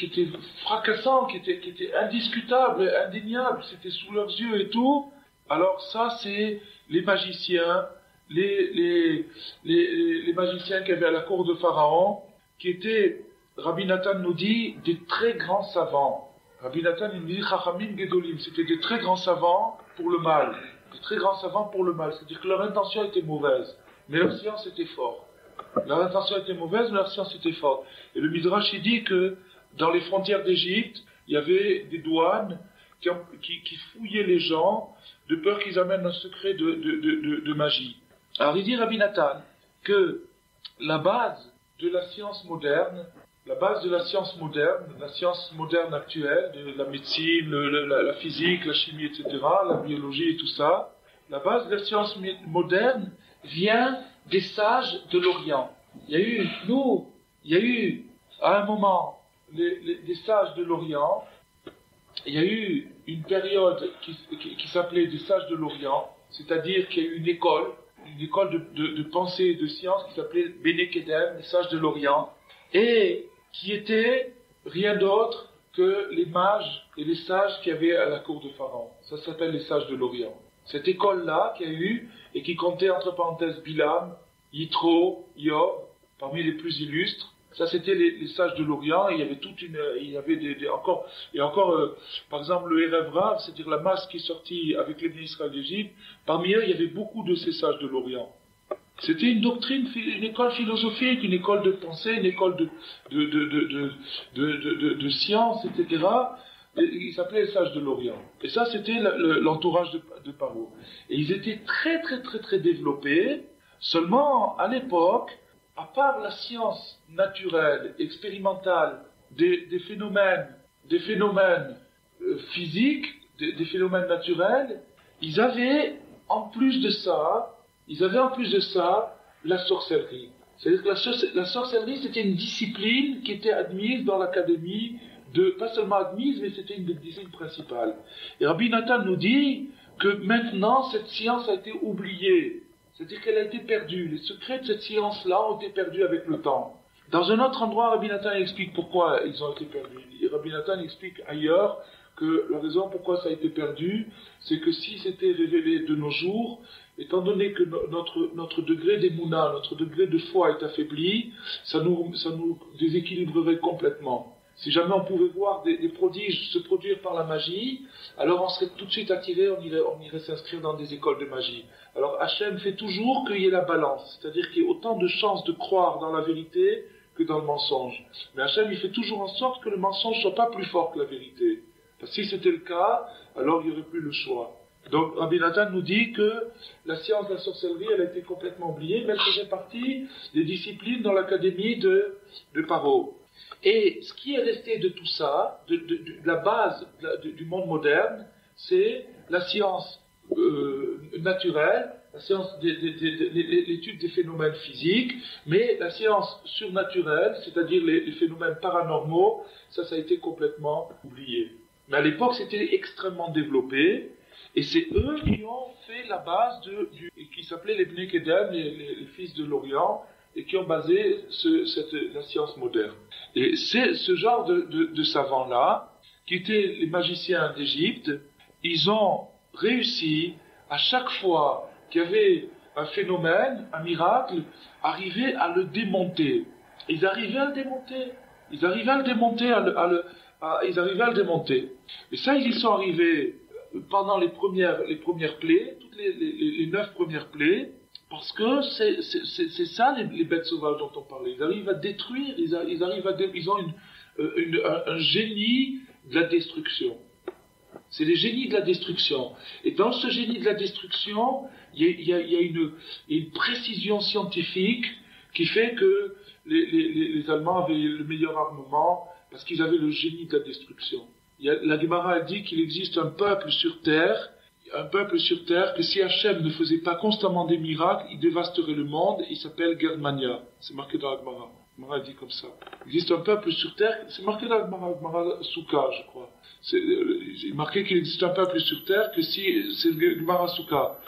était fracassant, qui était indiscutable, indéniable, c'était sous leurs yeux et tout. Alors ça, c'est les magiciens, les magiciens qu'il y avait à la cour de Pharaon, qui étaient, Rabbi Nathan nous dit, des très grands savants. Rabbi Nathan nous dit, Chachamim Gedolim, c'était des très grands savants pour le mal. Des très grands savants pour le mal, c'est-à-dire que leur intention était mauvaise, mais leur science était forte. Leur intention était mauvaise, mais leur science était forte. Et le Midrash il dit que dans les frontières d'Égypte, il y avait des douanes qui fouillaient les gens de peur qu'ils amènent un secret de magie. Alors il dit Rabbi Nathan que la base de la science moderne, la science moderne actuelle, de la médecine, la physique, la chimie, etc., la biologie et tout ça, la base de la science moderne vient des sages de l'Orient. Il y a eu à un moment des sages de l'Orient. Il y a eu une période qui s'appelait des sages de l'Orient, c'est-à-dire qu'il y a eu une école de pensée et de science qui s'appelait Bene Kedem, les sages de l'Orient, et qui était rien d'autre que les mages et les sages qu'il y avait à la cour de Pharaon. Ça s'appelle les sages de l'Orient. Cette école-là qu'il y a eu, et qui comptait entre parenthèses Bilam, Yitro, Iob, parmi les plus illustres, ça c'était les sages de l'Orient, et il y avait encore, par exemple le Erev Rav, c'est-à-dire la masse qui est sortie avec les Bnei Israël d'Égypte, parmi eux il y avait beaucoup de ces sages de l'Orient. C'était une doctrine, une école philosophique, une école de pensée, une école de science, etc. Et ils s'appelaient les sages de l'Orient. Et ça, c'était l'entourage de Paro. Et ils étaient très, très, très, très développés. Seulement, à l'époque, à part la science naturelle, expérimentale, des phénomènes physiques, des phénomènes naturels, ils avaient en plus de ça la sorcellerie. C'est-à-dire que la sorcellerie, c'était une discipline qui était admise dans l'académie, pas seulement admise, mais c'était une des disciplines principales. Et Rabbi Nathan nous dit que maintenant, cette science a été oubliée. C'est-à-dire qu'elle a été perdue. Les secrets de cette science-là ont été perdus avec le temps. Dans un autre endroit, Rabbi Nathan explique pourquoi ils ont été perdus. Et Rabbi Nathan explique ailleurs que la raison pourquoi ça a été perdu, c'est que si c'était révélé de nos jours, étant donné que notre degré d'émouna, notre degré de foi est affaibli, ça nous déséquilibrerait complètement. Si jamais on pouvait voir des prodiges se produire par la magie, alors on serait tout de suite attiré, on irait s'inscrire dans des écoles de magie. Alors Hachem fait toujours qu'il y ait la balance, c'est-à-dire qu'il y ait autant de chances de croire dans la vérité que dans le mensonge. Mais Hachem, il fait toujours en sorte que le mensonge ne soit pas plus fort que la vérité. Parce que si c'était le cas, alors il n'y aurait plus le choix. Donc Rabbi Nathan nous dit que la science de la sorcellerie, elle a été complètement oubliée, mais elle faisait partie des disciplines dans l'académie de Paro. Et ce qui est resté de tout ça, de la base du monde moderne, c'est la science naturelle, la science l'étude des phénomènes physiques, mais la science surnaturelle, c'est-à-dire les phénomènes paranormaux, ça a été complètement oublié. Mais à l'époque, c'était extrêmement développé, et c'est eux qui ont fait la base qui s'appelaient les Bnei Kedem, les fils de l'Orient, et qui ont basé la science moderne. Et c'est ce genre de savants-là, qui étaient les magiciens d'Égypte, ils ont réussi, à chaque fois qu'il y avait un phénomène, un miracle, arriver à le démonter. Ils arrivaient à le démonter. Ils arrivaient à le démonter. Et ça, ils y sont arrivés pendant les premières plaies, toutes les 9 premières plaies, parce que c'est ça les bêtes sauvages dont on parlait. Ils arrivent à détruire, ils ont un génie de la destruction. C'est les génies de la destruction. Et dans ce génie de la destruction, il y a une précision scientifique qui fait que les Allemands avaient le meilleur armement parce qu'ils avaient le génie de la destruction. La Gemara dit qu'il existe un peuple sur terre que si Hachem ne faisait pas constamment des miracles, il dévasterait le monde, il s'appelle Germania. C'est marqué dans la Gemara. La Gemara dit comme ça. Il existe un peuple sur terre, c'est marqué dans la Gemara Souka, je crois. C'est marqué qu'il existe un peuple sur terre c'est le Gemara Souka,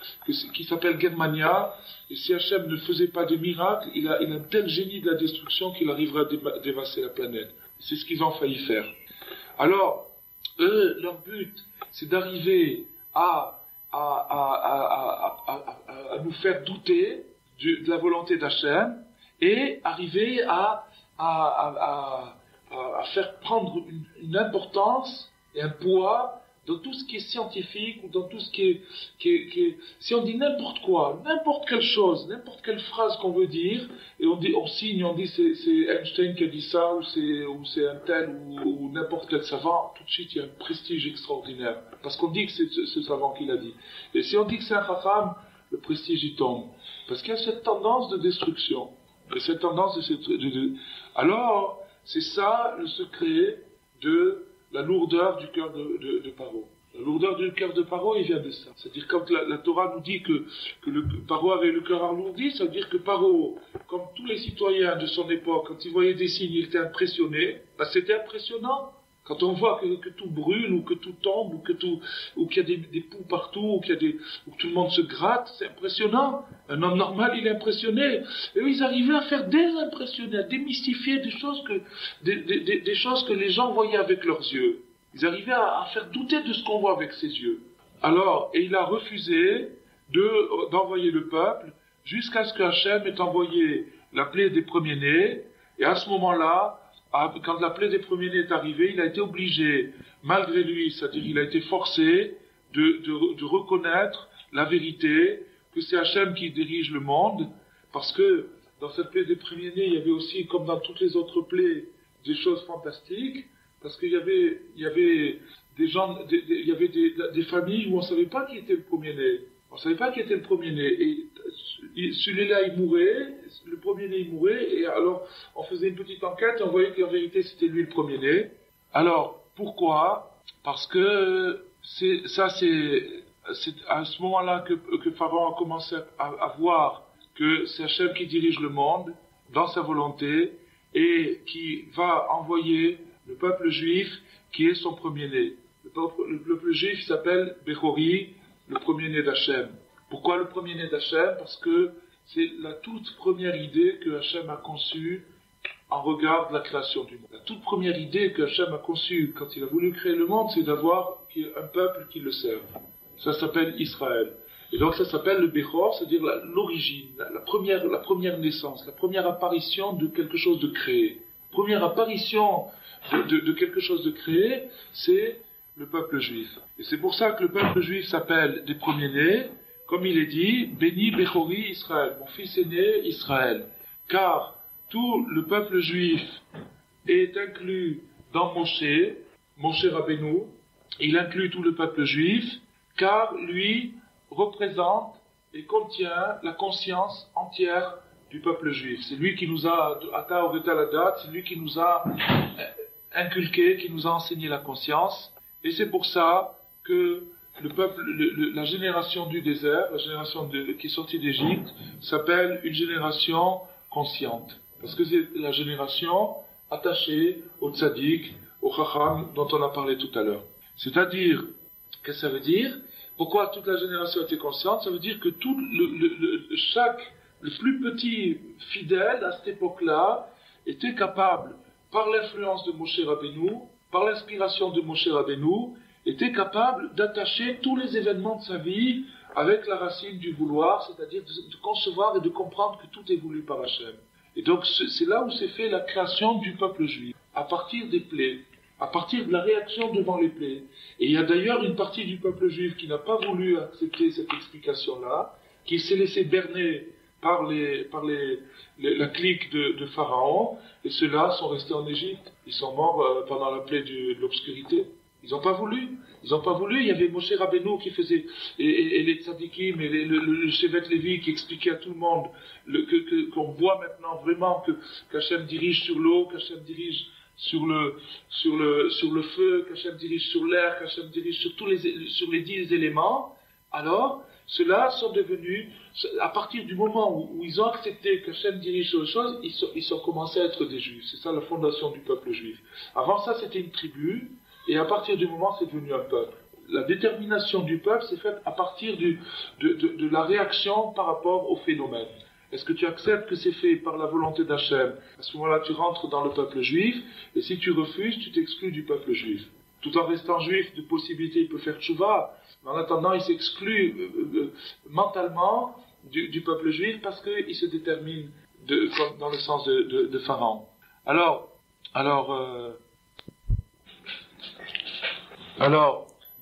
qui s'appelle Germania, et si Hachem ne faisait pas de miracles, il a un tel génie de la destruction qu'il arriverait à dévaster la planète. C'est ce qu'ils ont failli faire. Alors, eux, leur but, c'est d'arriver à nous faire douter de la volonté d'Hachem et arriver à faire prendre une importance et un poids dans tout ce qui est scientifique ou dans tout ce qui est si on dit n'importe quoi, n'importe quelle chose, n'importe quelle phrase qu'on veut dire, et on dit c'est Einstein qui a dit ça, ou c'est un tel, ou n'importe quel savant, tout de suite il y a un prestige extraordinaire, parce qu'on dit que c'est ce savant qui l'a dit. Et si on dit que c'est un chacham, le prestige y tombe, parce qu'il y a cette tendance de destruction, cette tendance alors c'est ça le secret de la lourdeur du cœur de Paro. La lourdeur du cœur de Paro, il vient de ça. C'est-à-dire, quand la Torah nous dit que Paro avait le cœur alourdi, ça veut dire que Paro, comme tous les citoyens de son époque, quand il voyait des signes, il était impressionné. C'était impressionnant. Quand on voit que tout brûle, ou que tout tombe, ou qu'il y a des poux partout, ou que tout le monde se gratte, c'est impressionnant. Un homme normal, il est impressionné. Et eux, ils arrivaient à faire désimpressionner, à démystifier des choses que les gens voyaient avec leurs yeux. Ils arrivaient à faire douter de ce qu'on voit avec ses yeux. Alors, et il a refusé d'envoyer le peuple, jusqu'à ce que Hachem ait envoyé la plaie des premiers-nés, et à ce moment-là, quand la plaie des premiers-nés est arrivée, il a été obligé, malgré lui, c'est-à-dire il a été forcé de reconnaître la vérité, que c'est Hachem qui dirige le monde, parce que dans cette plaie des premiers-nés, il y avait aussi, comme dans toutes les autres plaies, des choses fantastiques, parce qu'il y avait des gens, il y avait des familles où on ne savait pas qui était le premier-né. On ne savait pas qui était le premier-né. Et celui-là, il mourait, le premier-né, il mourait, et alors on faisait une petite enquête et on voyait qu'en vérité, c'était lui le premier-né. Alors, pourquoi ? Parce que c'est à ce moment-là que Pharaon a commencé à voir que c'est Hachem qui dirige le monde dans sa volonté et qui va envoyer le peuple juif qui est son premier-né. Le peuple juif s'appelle Bechori, le premier-né d'Hachem. Pourquoi le premier-né d'Hachem ? Parce que c'est la toute première idée que Hachem a conçue en regard de la création du monde. La toute première idée que Hachem a conçue quand il a voulu créer le monde, c'est d'avoir un peuple qui le serve. Ça s'appelle Israël. Et donc ça s'appelle le Bechor, c'est-à-dire l'origine, la première naissance, la première apparition de quelque chose de créé. Première apparition de quelque chose de créé, c'est le peuple juif. Et c'est pour ça que le peuple juif s'appelle des premiers-nés, comme il est dit, Béni Bechori Israël, mon fils aîné Israël. Car tout le peuple juif est inclus dans Moshe Rabbeinu, il inclut tout le peuple juif, car lui représente et contient la conscience entière du peuple juif. C'est lui qui nous a, c'est lui qui nous a inculqué, qui nous a enseigné la conscience, et c'est pour ça que le peuple, la génération du désert, la génération qui est sortie d'Égypte, s'appelle une génération consciente. Parce que c'est la génération attachée au tzaddik, au chacham, dont on a parlé tout à l'heure. C'est-à-dire, qu'est-ce que ça veut dire? Pourquoi toute la génération était consciente? Ça veut dire que tout le plus petit fidèle à cette époque-là était capable, par l'influence de Moshe Rabbeinu, par l'inspiration de Moshe Rabbeinu, était capable d'attacher tous les événements de sa vie avec la racine du vouloir, c'est-à-dire de concevoir et de comprendre que tout est voulu par Hachem. Et donc c'est là où s'est fait la création du peuple juif, à partir des plaies, à partir de la réaction devant les plaies. Et il y a d'ailleurs une partie du peuple juif qui n'a pas voulu accepter cette explication-là, qui s'est laissé berner par la clique de Pharaon, et ceux-là sont restés en Égypte. Ils sont morts pendant la plaie de l'obscurité. Ils n'ont pas voulu. Il y avait Moshe Rabbeinu qui faisait, et les tzadikim, et le Shevet Lévi qui expliquait à tout le monde qu'on voit maintenant vraiment qu'Hachem dirige sur l'eau, qu'Hachem dirige sur le feu, qu'Hachem dirige sur l'air, qu'Hachem dirige sur les 10 éléments. Alors, ceux-là sont devenus, à partir du moment où ils ont accepté qu'Hachem dirige sur les choses, ils ont commencé à être des juifs. C'est ça la fondation du peuple juif. Avant ça, c'était une tribu, et à partir du moment, c'est devenu un peuple. La détermination du peuple s'est faite à partir de la réaction par rapport au phénomène. Est-ce que tu acceptes que c'est fait par la volonté d'Hachem? À ce moment-là, tu rentres dans le peuple juif, et si tu refuses, tu t'exclus du peuple juif. Tout en restant juif, de possibilité, il peut faire tchouva, mais en attendant, il s'exclut mentalement du peuple juif parce qu'il se détermine dans le sens de Pharaon. Alors,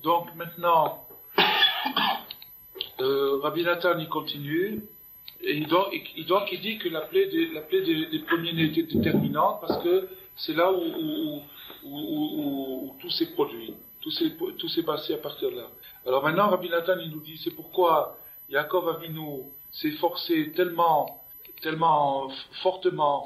donc maintenant, Rabbi Nathan il continue, et donc il dit que la plaie des premiers-nés était déterminante parce que c'est là où tout s'est produit, tout s'est passé à partir de là. Alors maintenant, Rabbi Nathan il nous dit, c'est pourquoi Yaakov Avinu s'est efforcé tellement fortement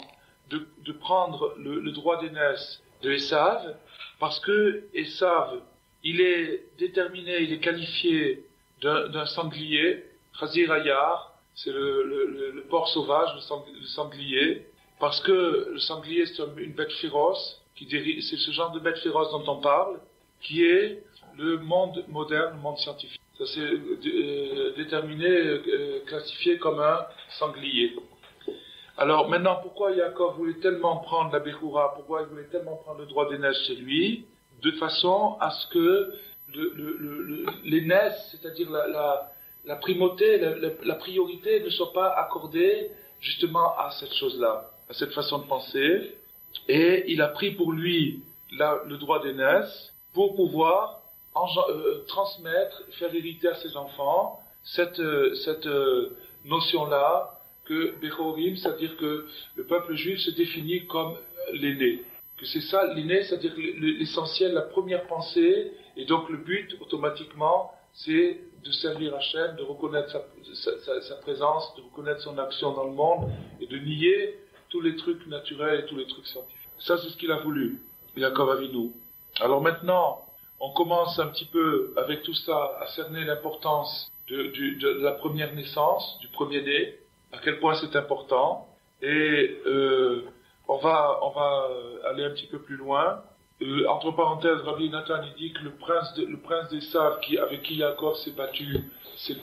de prendre le droit d'aînesse de Esav, parce que Esav, il est déterminé, il est qualifié d'un sanglier, Chazir Ayar, c'est le porc sauvage, le sanglier, parce que le sanglier c'est une bête féroce, c'est ce genre de bête féroce dont on parle, qui est le monde moderne, le monde scientifique. Ça c'est déterminé, classifié comme un sanglier. Alors maintenant, pourquoi Yaakov voulait tellement prendre la Bechura, pourquoi il voulait tellement prendre le droit d'aînesse chez lui, de façon à ce que l'aînesse, c'est-à-dire la primauté, la priorité ne soit pas accordée justement à cette chose-là, à cette façon de penser. Et il a pris pour lui le droit d'aînesse pour pouvoir transmettre, faire hériter à ses enfants cette notion-là que Bechorim, c'est-à-dire que le peuple juif se définit comme l'aîné. Que c'est ça, l'aîné, c'est-à-dire l'essentiel, la première pensée, et donc le but, automatiquement, c'est de servir Hachem, de reconnaître sa présence, de reconnaître son action dans le monde, et de nier tous les trucs naturels et tous les trucs scientifiques. Ça, c'est ce qu'il a voulu, Yaakov Avinu. Alors maintenant, on commence un petit peu, avec tout ça, à cerner l'importance de la première naissance, du premier-né, à quel point c'est important, et on va aller un petit peu plus loin. Entre parenthèses, Rabbi Nathan il dit que le prince d'Esav avec qui Yaakov s'est battu, c'est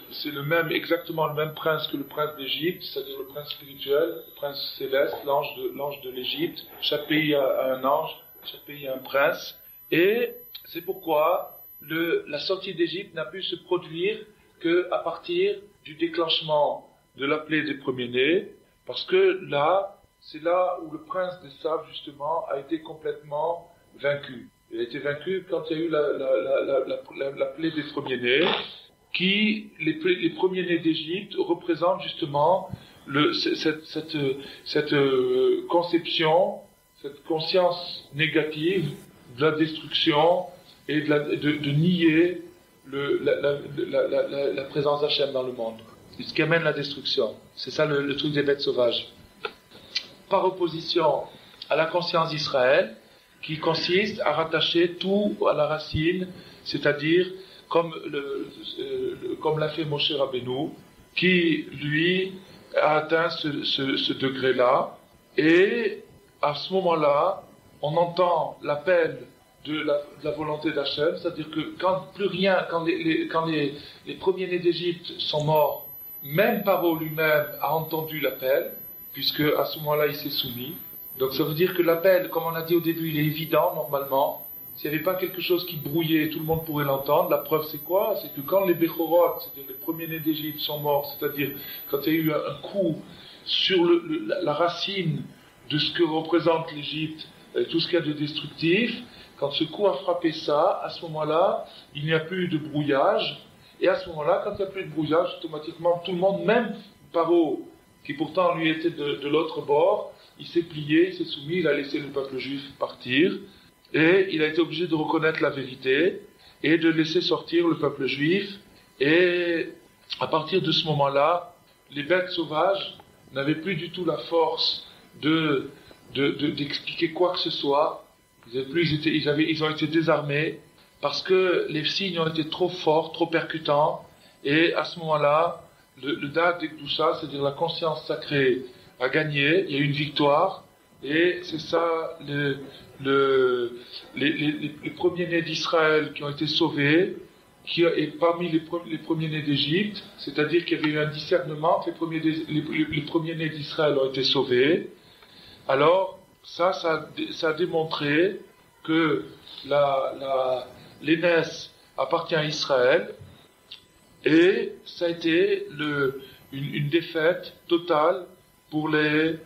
exactement le même prince que le prince d'Égypte, c'est-à-dire le prince spirituel, le prince céleste, l'ange de l'Égypte. Chaque pays a un ange, chaque pays a un prince, et c'est pourquoi la sortie d'Égypte n'a pu se produire qu'à partir du déclenchement de la plaie des premiers-nés, parce que là, c'est là où le prince d'Esav, justement, a été complètement vaincu. Il a été vaincu quand il y a eu la plaie des premiers-nés, les premiers-nés d'Égypte représentent justement cette conception, cette conscience négative de la destruction et de nier la présence d'Hachem dans le monde. C'est ce qui amène la destruction. C'est ça le truc des bêtes sauvages. Par opposition à la conscience d'Israël, qui consiste à rattacher tout à la racine, c'est-à-dire comme l'a fait Moshe Rabbeinu, qui lui a atteint ce degré-là, et à ce moment-là, on entend l'appel de la volonté d'Hachem, c'est-à-dire que quand les premiers-nés d'Égypte sont morts, même Paro lui-même a entendu l'appel, puisque à ce moment-là il s'est soumis. Donc ça veut dire que l'appel, comme on a dit au début, il est évident normalement. S'il n'y avait pas quelque chose qui brouillait, tout le monde pourrait l'entendre. La preuve c'est quoi? C'est que quand les Bechorot, c'est-à-dire les premiers-nés d'Égypte, sont morts, c'est-à-dire quand il y a eu un coup sur la racine de ce que représente l'Égypte, tout ce qu'il y a de destructif, quand ce coup a frappé ça, à ce moment-là, il n'y a plus de brouillage. Et à ce moment-là, quand il n'y a plus de brouillage, automatiquement tout le monde, même Paro, qui pourtant lui était de l'autre bord, il s'est plié, il s'est soumis, il a laissé le peuple juif partir, et il a été obligé de reconnaître la vérité, et de laisser sortir le peuple juif, et à partir de ce moment-là, les bêtes sauvages n'avaient plus du tout la force d'expliquer quoi que ce soit. Ils ont été désarmés, parce que les signes ont été trop forts, trop percutants, et à ce moment-là, le Da'at d'Ekdusha, c'est-à-dire la conscience sacrée, a gagné, il y a eu une victoire, et c'est ça les premiers-nés d'Israël qui ont été sauvés, et parmi les premiers-nés d'Égypte, c'est-à-dire qu'il y avait eu un discernement, que les premiers-nés d'Israël ont été sauvés. Alors, ça a démontré que l'aînesse appartient à Israël, et ça a été une défaite totale pour les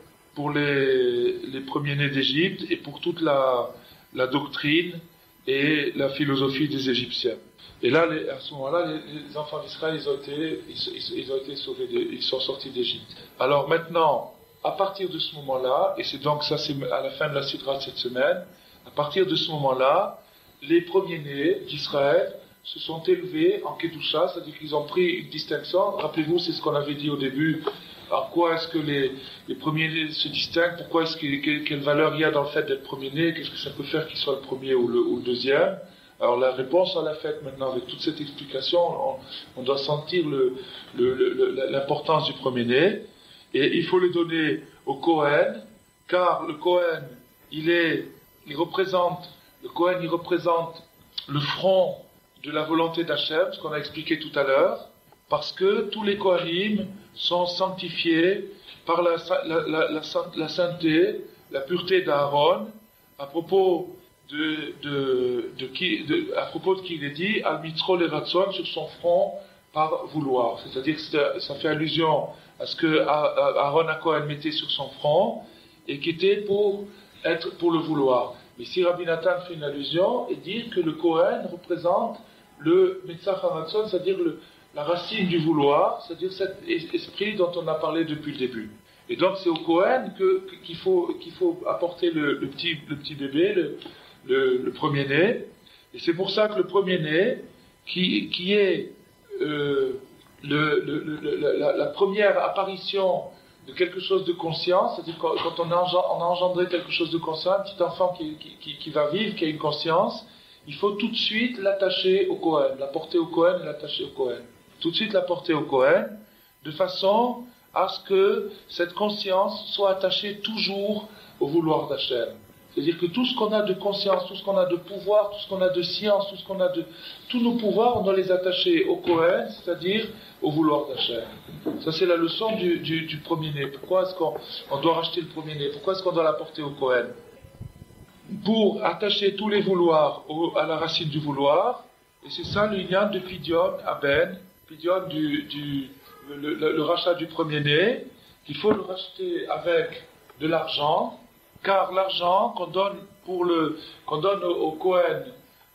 premiers-nés d'Égypte et pour toute la doctrine et la philosophie des Égyptiens. Et là, à ce moment-là, les enfants d'Israël, ils ont été sauvés, ils sont sortis d'Égypte. Alors maintenant, à partir de ce moment-là, et c'est donc ça, c'est à la fin de la Sidra de cette semaine, à partir de ce moment-là, les premiers-nés d'Israël se sont élevés en Kedusha, c'est-à-dire qu'ils ont pris une distinction. Rappelez-vous, c'est ce qu'on avait dit au début. En quoi est-ce que les premiers-nés se distinguent? Pourquoi quelle valeur il y a dans le fait d'être premier-né? Qu'est-ce que ça peut faire qu'il soit le premier ou le deuxième? Alors la réponse, on l'a faite maintenant avec toute cette explication. On doit sentir l'importance du premier-né. Et il faut le donner au Kohen, car le Kohen, il représente le front de la volonté d'Hachem, ce qu'on a expliqué tout à l'heure, parce que tous les Kohanim sont sanctifiés par la sainteté, la pureté d'Aaron, à propos de qui il est dit, al mitzro le ratzon, sur son front par vouloir. C'est-à-dire que ça fait allusion à ce que Aaron HaKohen mettait sur son front, et qui était pour le vouloir. Mais si Rabbi Nathan fait une allusion et dit que le Kohen représente le Metzach HaRatzon, c'est-à-dire la racine du vouloir, c'est-à-dire cet esprit dont on a parlé depuis le début. Et donc c'est au Kohen qu'il faut apporter le petit bébé, le premier-né. Et c'est pour ça que le premier-né, qui est la première apparition de quelque chose de conscient, c'est-à-dire quand on a engendré quelque chose de conscient, un petit enfant qui va vivre, qui a une conscience, il faut tout de suite l'attacher au Kohen, la porter au Kohen et l'attacher au Kohen. Tout de suite la porter au Kohen, de façon à ce que cette conscience soit attachée toujours au vouloir d'Hachem. C'est-à-dire que tout ce qu'on a de conscience, tout ce qu'on a de pouvoir, tout ce qu'on a de science, tous nos pouvoirs, on doit les attacher au Kohen, c'est-à-dire au vouloir d'Hachem. Ça, c'est la leçon du premier-né. Pourquoi est-ce qu'on doit racheter le premier-né? Pourquoi est-ce qu'on doit l'apporter au Kohen? Pour attacher tous les vouloirs à la racine du vouloir, et c'est ça le lien de Pidyon à Ben, Pidyon le rachat du premier-né, qu'il faut le racheter avec de l'argent, car l'argent qu'on donne au Kohen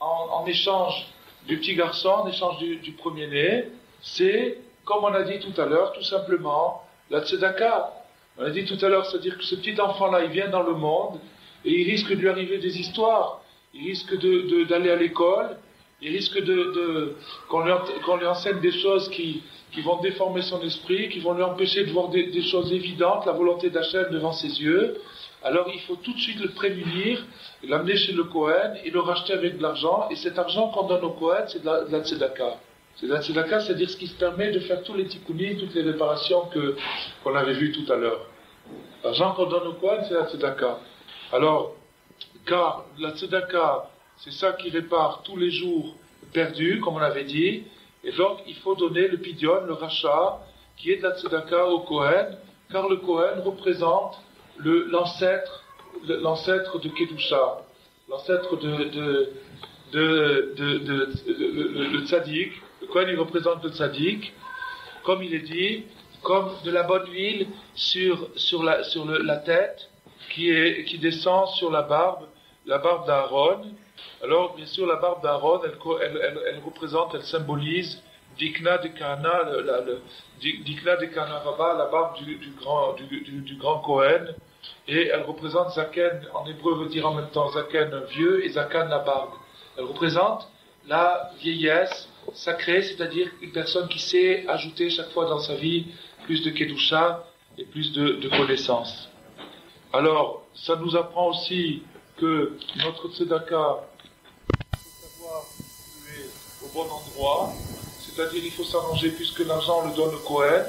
en échange du petit garçon, en échange du premier-né, c'est, comme on a dit tout à l'heure, tout simplement, la tzedaka. On a dit tout à l'heure, c'est-à-dire que ce petit enfant-là, il vient dans le monde, et il risque de lui arriver des histoires, il risque d'aller à l'école, il risque qu'on lui enseigne des choses qui vont déformer son esprit, qui vont lui empêcher de voir des choses évidentes, la volonté d'Hachem devant ses yeux. Alors il faut tout de suite le prémunir, l'amener chez le Kohen et le racheter avec de l'argent. Et cet argent qu'on donne au Kohen, c'est de la tzedaka. C'est de la tzedaka, c'est-à-dire ce qui se permet de faire tous les tikkunim, toutes les réparations qu'on avait vues tout à l'heure. L'argent qu'on donne au Kohen, c'est la tzedaka. Alors, car la tzedaka, c'est ça qui répare tous les jours perdus, comme on avait dit. Et donc, il faut donner le pidyon, le rachat, qui est de la tzedaka au Kohen, car le Kohen représente l'ancêtre de Kedusha, l'ancêtre le tzaddik. Le Kohen, il représente le tzaddik, comme il est dit, comme de la bonne huile sur la tête, qui descend sur la barbe d'Aaron. Alors, bien sûr, la barbe d'Aaron, elle représente, elle symbolise Dikna de Kana, Dikna de Kana Rabba, la barbe du grand Kohen, et elle représente Zaken, en hébreu veut dire en même temps Zaken vieux et Zakan la barbe. Elle représente la vieillesse sacrée, c'est-à-dire une personne qui sait ajouter chaque fois dans sa vie plus de Kedusha et plus de connaissances. Alors, ça nous apprend aussi que notre tzedaka, il faut savoir distribuer au bon endroit, c'est-à-dire il faut s'arranger puisque l'argent on le donne au Kohen,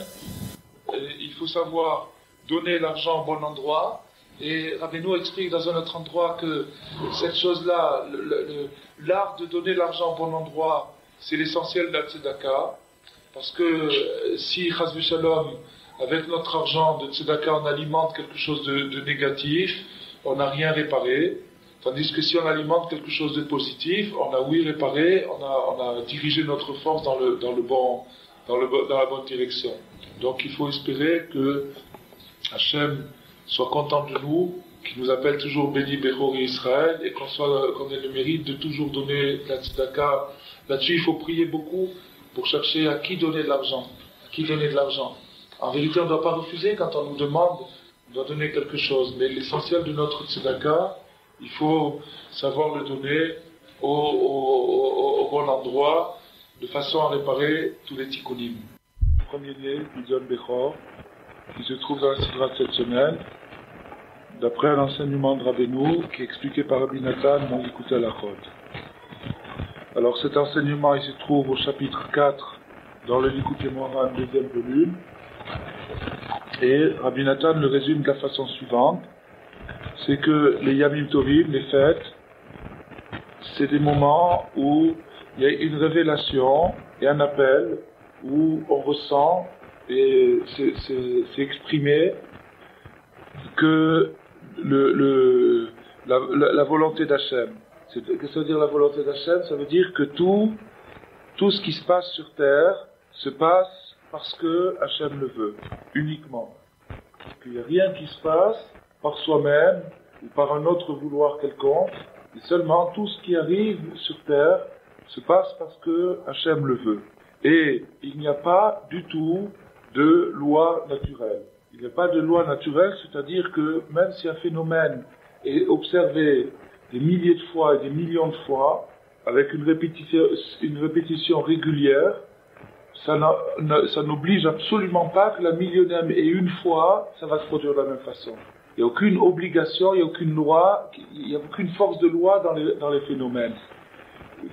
il faut savoir donner l'argent au bon endroit, et Rabbeinu explique dans un autre endroit que cette chose-là, l'art de donner l'argent au bon endroit, c'est l'essentiel de la tzedaka, parce que si, chas v'shalom, avec notre argent de tzedaka, on alimente quelque chose de négatif, on n'a rien réparé. Tandis que si on alimente quelque chose de positif, on a réparé, on a dirigé notre force dans la bonne direction. Donc il faut espérer que Hachem soit content de nous, qu'il nous appelle toujours Béni Bechori Israël, et qu'on ait le mérite de toujours donner la tzedaka. Là-dessus, il faut prier beaucoup pour chercher à qui donner de l'argent. En vérité, on ne doit pas refuser quand on nous demande, on doit donner quelque chose. Mais l'essentiel de notre tzedaka, il faut savoir le donner au bon endroit, de façon à réparer tous les tikkunim. Le premier-né, Pidyon Bechor, qui se trouve dans la sidra de cette semaine, d'après un enseignement de Rabbeinu, qui est expliqué par Rabbi Nathan dans l'Écoute à la Chod. Alors cet enseignement, il se trouve au chapitre 4, dans le Likutei Moharan, deuxième volume, et Rabbi Nathan le résume de la façon suivante, c'est que les Yamim Tovim, les fêtes, c'est des moments où il y a une révélation et un appel, où on ressent, et c'est exprimé, que la volonté d'Hachem. Qu'est-ce que ça veut dire la volonté d'Hachem? Ça veut dire que tout ce qui se passe sur terre se passe parce que Hachem le veut, uniquement. Qu'il n'y a rien qui se passe par soi-même ou par un autre vouloir quelconque, et seulement tout ce qui arrive sur terre se passe parce que Hachem le veut. Et il n'y a pas du tout de loi naturelle. Il n'y a pas de loi naturelle, c'est-à-dire que même si un phénomène est observé des milliers de fois et des millions de fois, avec une répétition régulière, ça n'oblige absolument pas que la millionième et une fois, ça va se produire de la même façon. Il n'y a aucune obligation, il n'y a aucune loi, il n'y a aucune force de loi dans les phénomènes.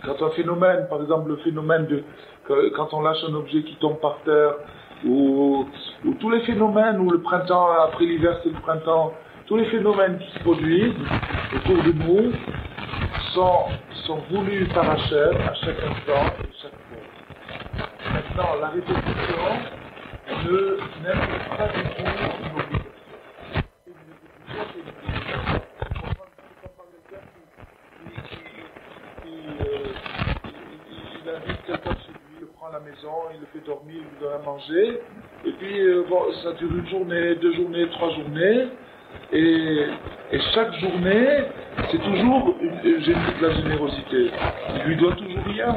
Quand un phénomène, par exemple le phénomène quand on lâche un objet qui tombe par terre, ou tous les phénomènes, où le printemps, après l'hiver c'est le printemps, tous les phénomènes qui se produisent autour de nous sont voulus par Hachem à chaque instant et chaque fois. Maintenant, la répétition n'implique pas du tout une obligation. Une répétition, c'est une obligation. On parle de quelqu'un il invite quelqu'un chez lui, il le prend à la maison, il le fait dormir, il lui donne à manger, et puis ça dure une journée, 2 journées, 3 journées, et Et chaque journée, c'est toujours de la générosité. Il lui doit toujours rien.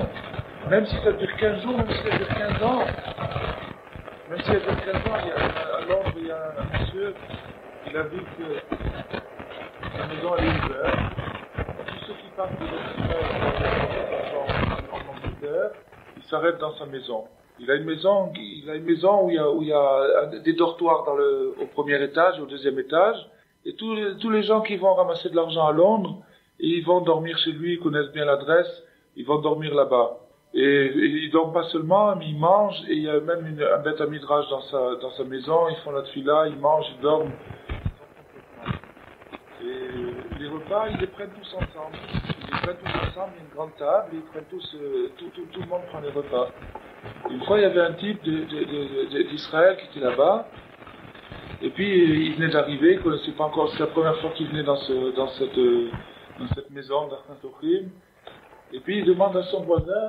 Même si ça dure 15 jours, même si ça dure 15 ans. Même si ça dure 15 ans, à Londres, il y a un monsieur, il a vu que sa maison elle est ouverte. Tous ceux qui partent de en Angleterre, ils s'arrêtent dans sa maison. Il a une maison où il y a des dortoirs au premier étage et au deuxième étage. Et tous les gens qui vont ramasser de l'argent à Londres, ils vont dormir chez lui, ils connaissent bien l'adresse, ils vont dormir là-bas. Et ils dorment pas seulement, mais ils mangent, et il y a même un bête à midrash dans sa maison, ils font la tefila, ils mangent, ils dorment. Et les repas, ils les prennent tous ensemble. Il y a une grande table, et ils prennent tous, tout le monde prend les repas. Une fois, il y avait un type d'Israël qui était là-bas, et puis il venait d'arriver, il connaissait pas encore, c'est la première fois qu'il venait dans cette maison d'Arkantochim. Et puis il demande à son voisin,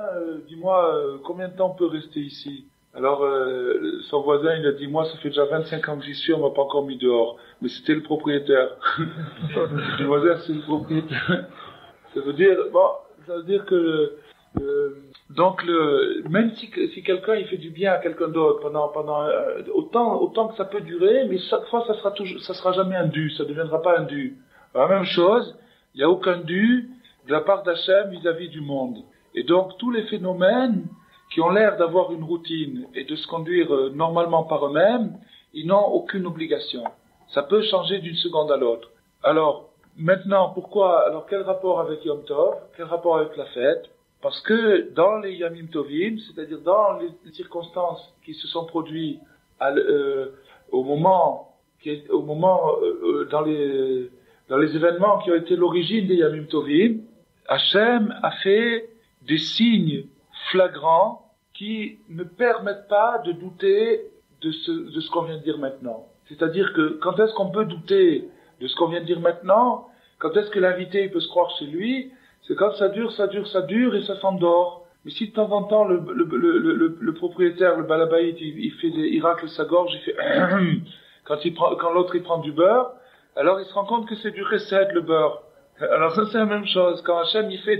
dis-moi, combien de temps on peut rester ici? Alors son voisin, il a dit, moi ça fait déjà 25 ans que j'y suis, on m'a pas encore mis dehors. Mais c'était le propriétaire. Le voisin, c'est le propriétaire. Ça veut dire que donc même si quelqu'un il fait du bien à quelqu'un d'autre pendant autant que ça peut durer, mais chaque fois ça sera jamais un dû, ça ne deviendra pas un dû. La même chose, il n'y a aucun dû de la part d'Hachem vis-à-vis du monde. Et donc tous les phénomènes qui ont l'air d'avoir une routine et de se conduire normalement par eux-mêmes, ils n'ont aucune obligation. Ça peut changer d'une seconde à l'autre. Alors maintenant, pourquoi? Alors quel rapport avec Yom Tov? Quel rapport avec la fête? Parce que dans les Yamim Tovim, c'est-à-dire dans les circonstances qui se sont produites dans les événements qui ont été l'origine des Yamim Tovim, Hachem a fait des signes flagrants qui ne permettent pas de douter de ce qu'on vient de dire maintenant. C'est-à-dire que quand est-ce qu'on peut douter de ce qu'on vient de dire maintenant? Quand est-ce que l'invité peut se croire chez lui? C'est quand ça dure et ça s'endort. Mais si de temps en temps le propriétaire, le balabait, il racle sa gorge, il fait quand l'autre il prend du beurre, alors il se rend compte que c'est du chesed le beurre. Alors ça c'est la même chose. Quand Hachem il fait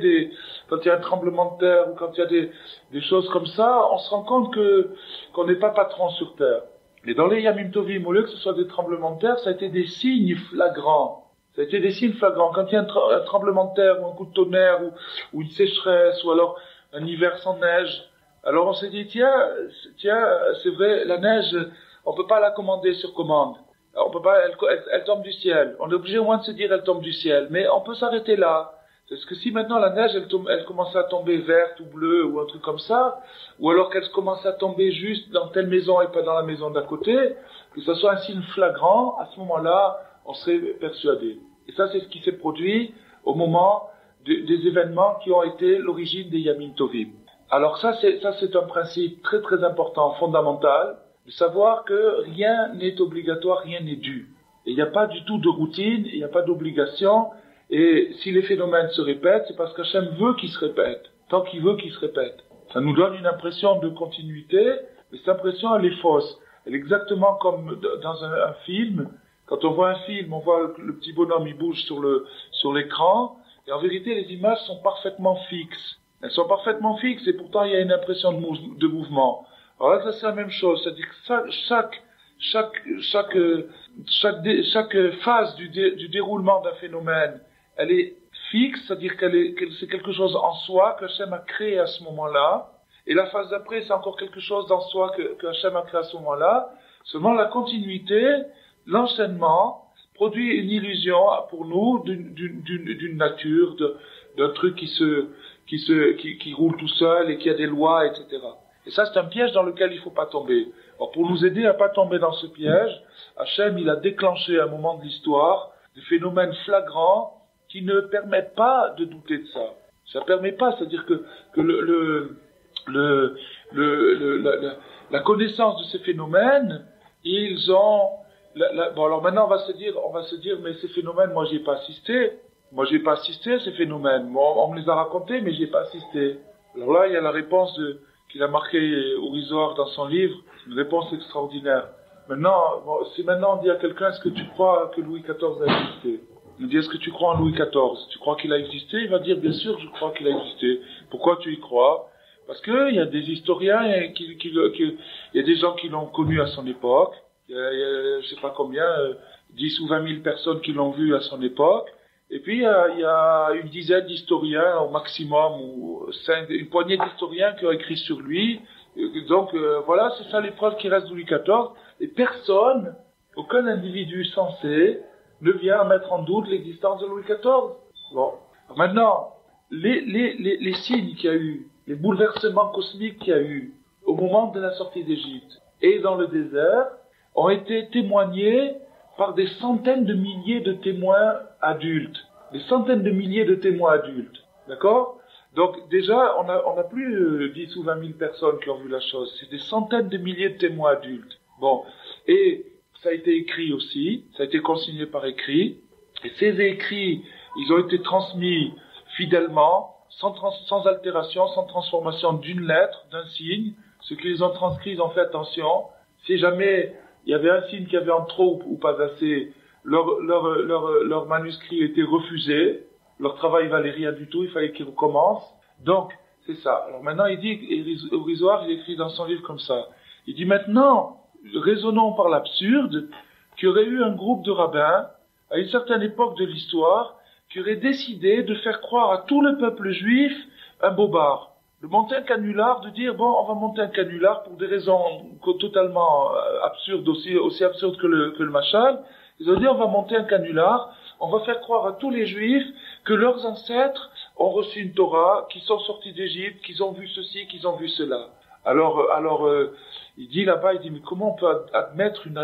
quand il y a un tremblement de terre ou quand il y a des choses comme ça, on se rend compte qu'on n'est pas patron sur terre. Et dans les Yamim Tovim, au lieu que ce soit des tremblements de terre, ça a été des signes flagrants. Ça a été des signes flagrants. Quand il y a un tremblement de terre ou un coup de tonnerre ou une sécheresse ou alors un hiver sans neige, alors on s'est dit tiens, c'est vrai, la neige, on peut pas la commander sur commande. On peut pas, elle tombe du ciel. On est obligé au moins de se dire elle tombe du ciel. Mais on peut s'arrêter là. Parce que si maintenant la neige, elle commence à tomber verte ou bleue ou un truc comme ça, ou alors qu'elle commence à tomber juste dans telle maison et pas dans la maison d'à côté, que ce soit un signe flagrant, à ce moment-là, on serait persuadé. Et ça, c'est ce qui s'est produit au moment des événements qui ont été l'origine des Yamim Tovim. Alors ça, c'est un principe très très important, fondamental, de savoir que rien n'est obligatoire, rien n'est dû. Et il n'y a pas du tout de routine, il n'y a pas d'obligation, et si les phénomènes se répètent, c'est parce qu'Hachem veut qu'ils se répètent, tant qu'il veut qu'ils se répètent. Ça nous donne une impression de continuité, mais cette impression, elle est fausse. Elle est exactement comme dans un film. Quand on voit un film, on voit le petit bonhomme, il bouge sur l'écran, et en vérité, les images sont parfaitement fixes. Elles sont parfaitement fixes, et pourtant, il y a une impression de mouvement. Alors là, ça c'est la même chose, c'est-à-dire que chaque phase du déroulement d'un phénomène, elle est fixe, c'est-à-dire c'est quelque chose en soi que Hachem a créé à ce moment-là, et la phase d'après, c'est encore quelque chose en soi que Hachem a créé à ce moment-là. Seulement la continuité, l'enchaînement, produit une illusion pour nous d'une nature, d'un truc qui roule tout seul et qui a des lois, etc. Et ça, c'est un piège dans lequel il ne faut pas tomber. Alors, pour nous aider à pas tomber dans ce piège, Hachem, il a déclenché à un moment de l'histoire des phénomènes flagrants qui ne permettent pas de douter de ça. Ça permet pas, c'est-à-dire que la connaissance de ces phénomènes, ils ont, bon, alors maintenant, on va se dire, mais ces phénomènes, moi, j'y ai pas assisté. Moi, j'ai pas assisté à ces phénomènes. Moi, on me les a racontés, mais j'y ai pas assisté. Alors là, il y a la réponse qu'il a marquée Ourizor dans son livre, une réponse extraordinaire. Maintenant, si maintenant on dit à quelqu'un, est-ce que tu crois que Louis XIV a existé? Il dit, est-ce que tu crois en Louis XIV? Tu crois qu'il a existé? Il va dire, bien sûr, je crois qu'il a existé. Pourquoi tu y crois? Parce que il y a des historiens, il y a des gens qui l'ont connu à son époque. Il y a je sais pas combien, 10 ou 20 000 personnes qui l'ont vu à son époque. Et puis, il y a une dizaine d'historiens au maximum, ou une poignée d'historiens qui ont écrit sur lui. Donc, voilà, c'est ça l'épreuve qui reste de Louis XIV. Et personne, aucun individu sensé, ne vient mettre en doute l'existence de Louis XIV. Bon. Maintenant, les signes qu'il y a eu, les bouleversements cosmiques qu'il y a eu au moment de la sortie d'Égypte et dans le désert, ont été témoignés par des centaines de milliers de témoins adultes. Des centaines de milliers de témoins adultes. D'accord? Donc, déjà, on n'a plus 10 ou 20 000 personnes qui ont vu la chose. C'est des centaines de milliers de témoins adultes. Bon. Et ça a été écrit aussi. Ça a été consigné par écrit. Et ces écrits, ils ont été transmis fidèlement, sans altération, sans transformation d'une lettre, d'un signe. Ceux qui les ont transcrits, ils ont fait attention. Si jamais il y avait un signe qui avait en trop ou pas assez, leur manuscrit était refusé, leur travail valait rien du tout, il fallait qu'ils recommencent. Donc, c'est ça. Alors maintenant, il dit, Irrisoire, il écrit dans son livre comme ça. Il dit maintenant, raisonnons par l'absurde, qu'il y aurait eu un groupe de rabbins, à une certaine époque de l'histoire, qui aurait décidé de faire croire à tout le peuple juif un bobard. De monter un canular, de dire, bon, on va monter un canular pour des raisons totalement absurdes, aussi absurdes que le machal. Ils ont dit, on va monter un canular, on va faire croire à tous les juifs que leurs ancêtres ont reçu une Torah, qu'ils sont sortis d'Égypte, qu'ils ont vu ceci, qu'ils ont vu cela. Alors, il dit là-bas, il dit, mais comment on peut admettre une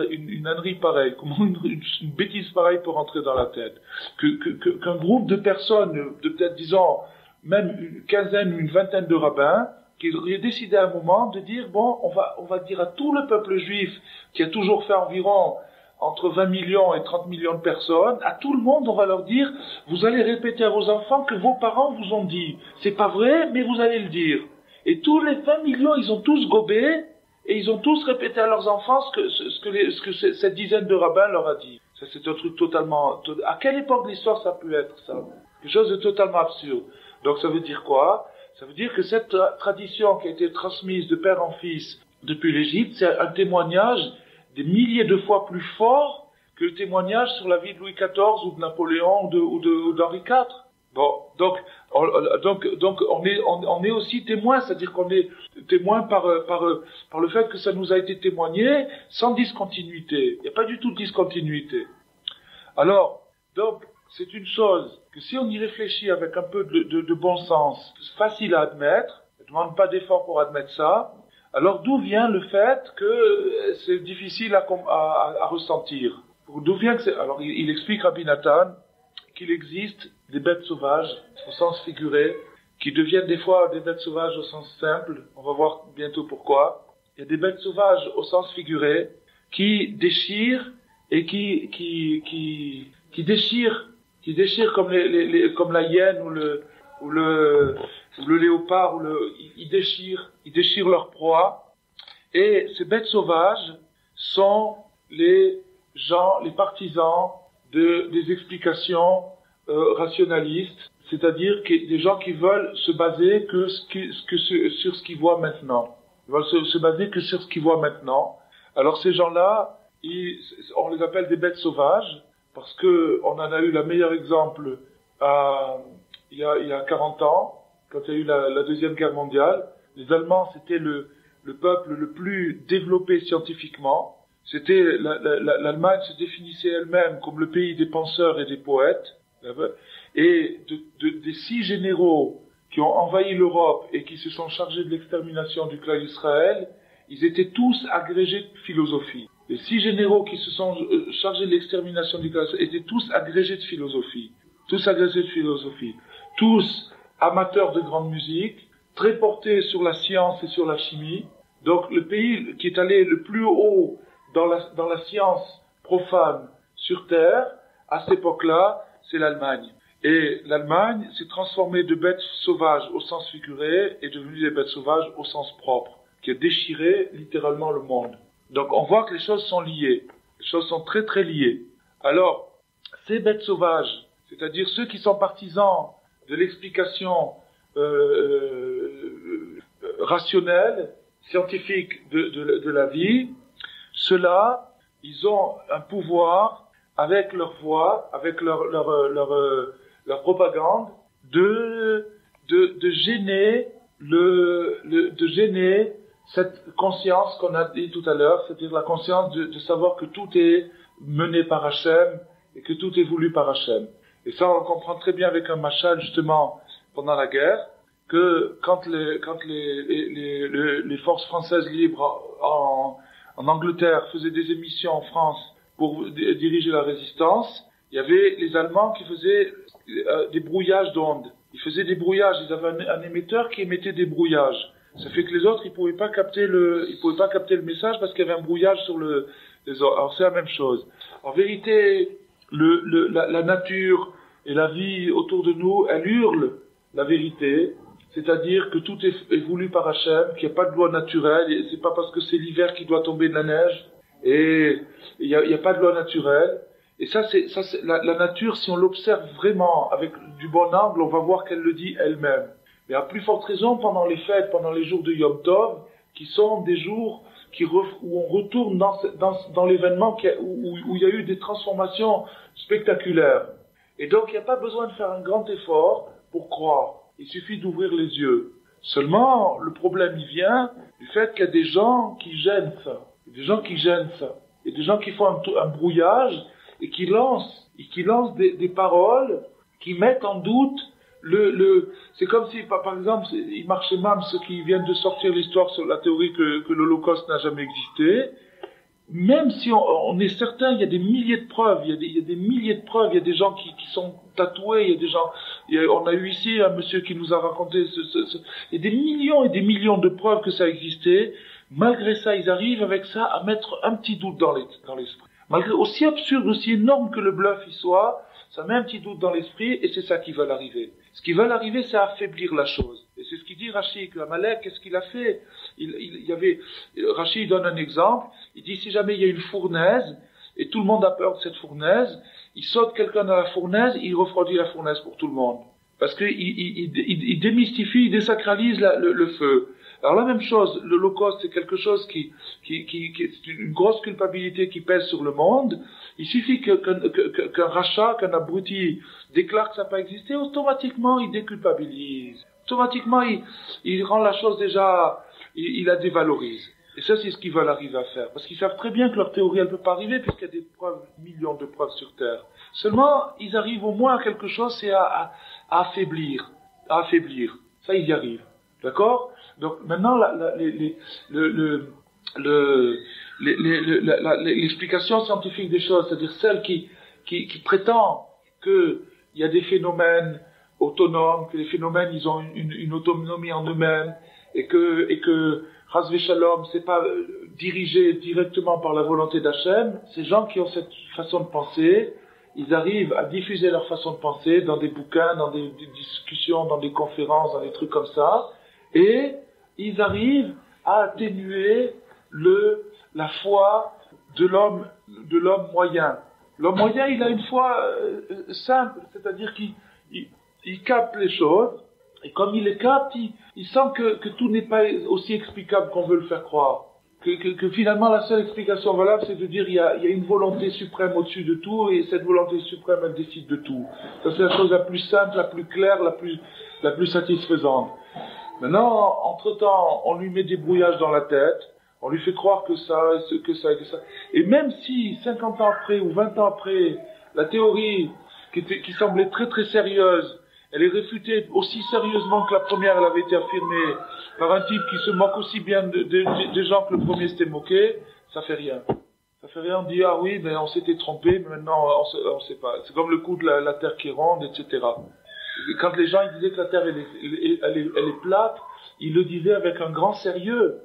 ânerie pareille? Comment une bêtise pareille peut rentrer dans la tête? Qu'un groupe de personnes, de peut-être, disons, même une quinzaine ou une vingtaine de rabbins, qui auraient décidé à un moment de dire, bon, on va dire à tout le peuple juif, qui a toujours fait environ entre 20 millions et 30 millions de personnes, à tout le monde, on va leur dire, vous allez répéter à vos enfants que vos parents vous ont dit. C'est pas vrai, mais vous allez le dire. Et tous les 20 millions, ils ont tous gobé, et ils ont tous répété à leurs enfants ce que cette dizaine de rabbins leur a dit. Ça, c'est un truc totalement, à quelle époque de l'histoire ça peut être, ça? Quelque chose de totalement absurde. Donc ça veut dire quoi? Ça veut dire que cette tradition qui a été transmise de père en fils depuis l'Égypte, c'est un témoignage des milliers de fois plus fort que le témoignage sur la vie de Louis XIV ou de Napoléon ou d'Henri IV. Bon, donc on est aussi témoin, c'est-à-dire qu'on est témoin par le fait que ça nous a été témoigné sans discontinuité. Il n'y a pas du tout de discontinuité. Alors, donc, c'est une chose que si on y réfléchit avec un peu de bon sens, c'est facile à admettre, ne demande pas d'effort pour admettre ça, alors d'où vient le fait que c'est difficile à ressentir? D'où vient que c'est... Alors il explique Rabbi Nathan qu'il existe des bêtes sauvages au sens figuré, qui deviennent des fois des bêtes sauvages au sens simple, on va voir bientôt pourquoi. Il y a des bêtes sauvages au sens figuré qui déchirent et qui déchirent comme la hyène ou le léopard, ils déchirent leur proie. Et ces bêtes sauvages sont les partisans des explications rationalistes, c'est-à-dire des gens qui veulent se baser sur ce qu'ils voient maintenant. Ils veulent se baser que sur ce qu'ils voient maintenant. Alors ces gens-là, on les appelle des bêtes sauvages, parce que on en a eu le meilleur exemple il y a 40 ans, quand il y a eu la Deuxième Guerre mondiale. Les Allemands, c'était le peuple le plus développé scientifiquement. L'Allemagne se définissait elle-même comme le pays des penseurs et des poètes. Et des 6 généraux qui ont envahi l'Europe et qui se sont chargés de l'extermination du clan d'Israël, ils étaient tous agrégés de philosophie. Les 6 généraux qui se sont chargés de l'extermination du clan d'Israël étaient tous agrégés de philosophie. Tous amateurs de grande musique, très portés sur la science et sur la chimie. Donc le pays qui est allé le plus haut dans la science profane sur Terre, à cette époque-là, c'est l'Allemagne. Et l'Allemagne s'est transformée de bêtes sauvages au sens figuré et devenue des bêtes sauvages au sens propre, qui a déchiré littéralement le monde. Donc on voit que les choses sont liées. Les choses sont très très liées. Alors, ces bêtes sauvages, c'est-à-dire ceux qui sont partisans de l'explication rationnelle, scientifique de la vie, ceux-là, ils ont un pouvoir avec leur voix, avec leur propagande, de gêner de gêner cette conscience qu'on a dit tout à l'heure, c'est-à-dire la conscience de savoir que tout est mené par Hachem et que tout est voulu par Hachem. Et ça, on comprend très bien avec un machal, justement, pendant la guerre, que quand les forces françaises libres en Angleterre faisaient des émissions en France pour diriger la résistance, il y avait les Allemands qui faisaient des brouillages d'ondes. Ils faisaient des brouillages, ils avaient un émetteur qui émettait des brouillages. Ça fait que les autres, ils pouvaient pas capter le message parce qu'il y avait un brouillage sur les autres. Alors c'est la même chose. En vérité, la nature et la vie autour de nous, elle hurle la vérité. C'est-à-dire que tout est voulu par Hachem, qu'il n'y a pas de loi naturelle, et c'est pas parce que c'est l'hiver qu'il doit tomber de la neige, et il y a pas de loi naturelle. Et ça c'est la nature, si on l'observe vraiment avec du bon angle, on va voir qu'elle le dit elle-même. Mais à plus forte raison pendant les fêtes, pendant les jours de Yom Tov, qui sont des jours où on retourne dans l'événement où il y a eu des transformations spectaculaires. Et donc il n'y a pas besoin de faire un grand effort pour croire. Il suffit d'ouvrir les yeux. Seulement, le problème il vient du fait qu'il y a des gens qui gênent ça. Il y a des gens qui gênent ça. Il y a des gens qui font un brouillage et qui lancent des paroles qui mettent en doute c'est comme si, par exemple, il marchait même ceux qui viennent de sortir l'histoire sur la théorie que l'Holocauste n'a jamais existé. Même si on est certain, il y a des milliers de preuves, il y a des milliers de preuves, il y a des gens qui sont tatoués, il y a des gens, on a eu ici un monsieur qui nous a raconté il y a des millions et des millions de preuves que ça existait. Malgré ça, ils arrivent avec ça à mettre un petit doute dans l'esprit. Malgré aussi absurde, aussi énorme que le bluff y soit, ça met un petit doute dans l'esprit et c'est ça qui va l'arriver. Ce qui va l'arriver, c'est affaiblir la chose. Et c'est ce qu'il dit Rashi, que Amalek, qu'est-ce qu'il a fait? Rashi donne un exemple, il dit si jamais il y a une fournaise, et tout le monde a peur de cette fournaise, il saute quelqu'un dans la fournaise, il refroidit la fournaise pour tout le monde. Parce il démystifie, il désacralise le feu. Alors la même chose, l'Holocauste c'est quelque chose qui c'est une grosse culpabilité qui pèse sur le monde. Il suffit qu'un rachat, qu'un abruti déclare que ça n'a pas existé, automatiquement il déculpabilise. Automatiquement il rend la chose déjà, il la dévalorise. Et ça c'est ce qu'ils veulent arriver à faire. Parce qu'ils savent très bien que leur théorie elle peut pas arriver puisqu'il y a des preuves, millions de preuves sur Terre. Seulement, ils arrivent au moins à quelque chose, c'est à affaiblir. Ça ils y arrivent. D'accord? Donc maintenant l'explication scientifique des choses, c'est-à-dire celle qui prétend que il y a des phénomènes autonomes, que les phénomènes ils ont une autonomie en eux-mêmes et que Chas v'Shalom c'est pas dirigé directement par la volonté d'Hachem, ces gens qui ont cette façon de penser, ils arrivent à diffuser leur façon de penser dans des bouquins, dans des discussions, dans des conférences, dans des trucs comme ça. Et ils arrivent à atténuer la foi de l'homme moyen. L'homme moyen, il a une foi simple, c'est-à-dire qu'il capte les choses, et comme il les capte, il sent que tout n'est pas aussi explicable qu'on veut le faire croire. Que finalement la seule explication valable, c'est de dire il y a une volonté suprême au-dessus de tout, et cette volonté suprême, elle décide de tout. Ça c'est la chose la plus simple, la plus claire, la plus satisfaisante. Maintenant, entre-temps, on lui met des brouillages dans la tête, on lui fait croire que ça. Et même si, 50 ans après ou 20 ans après, la théorie qui semblait très très sérieuse, elle est réfutée aussi sérieusement que la première, elle avait été affirmée par un type qui se moque aussi bien des gens que le premier s'était moqué, ça fait rien. Ça fait rien, on dit, ah oui, mais on s'était trompé, mais maintenant on sait pas. C'est comme le coup de la terre qui est ronde, etc. Quand les gens ils disaient que la Terre elle est plate, ils le disaient avec un grand sérieux.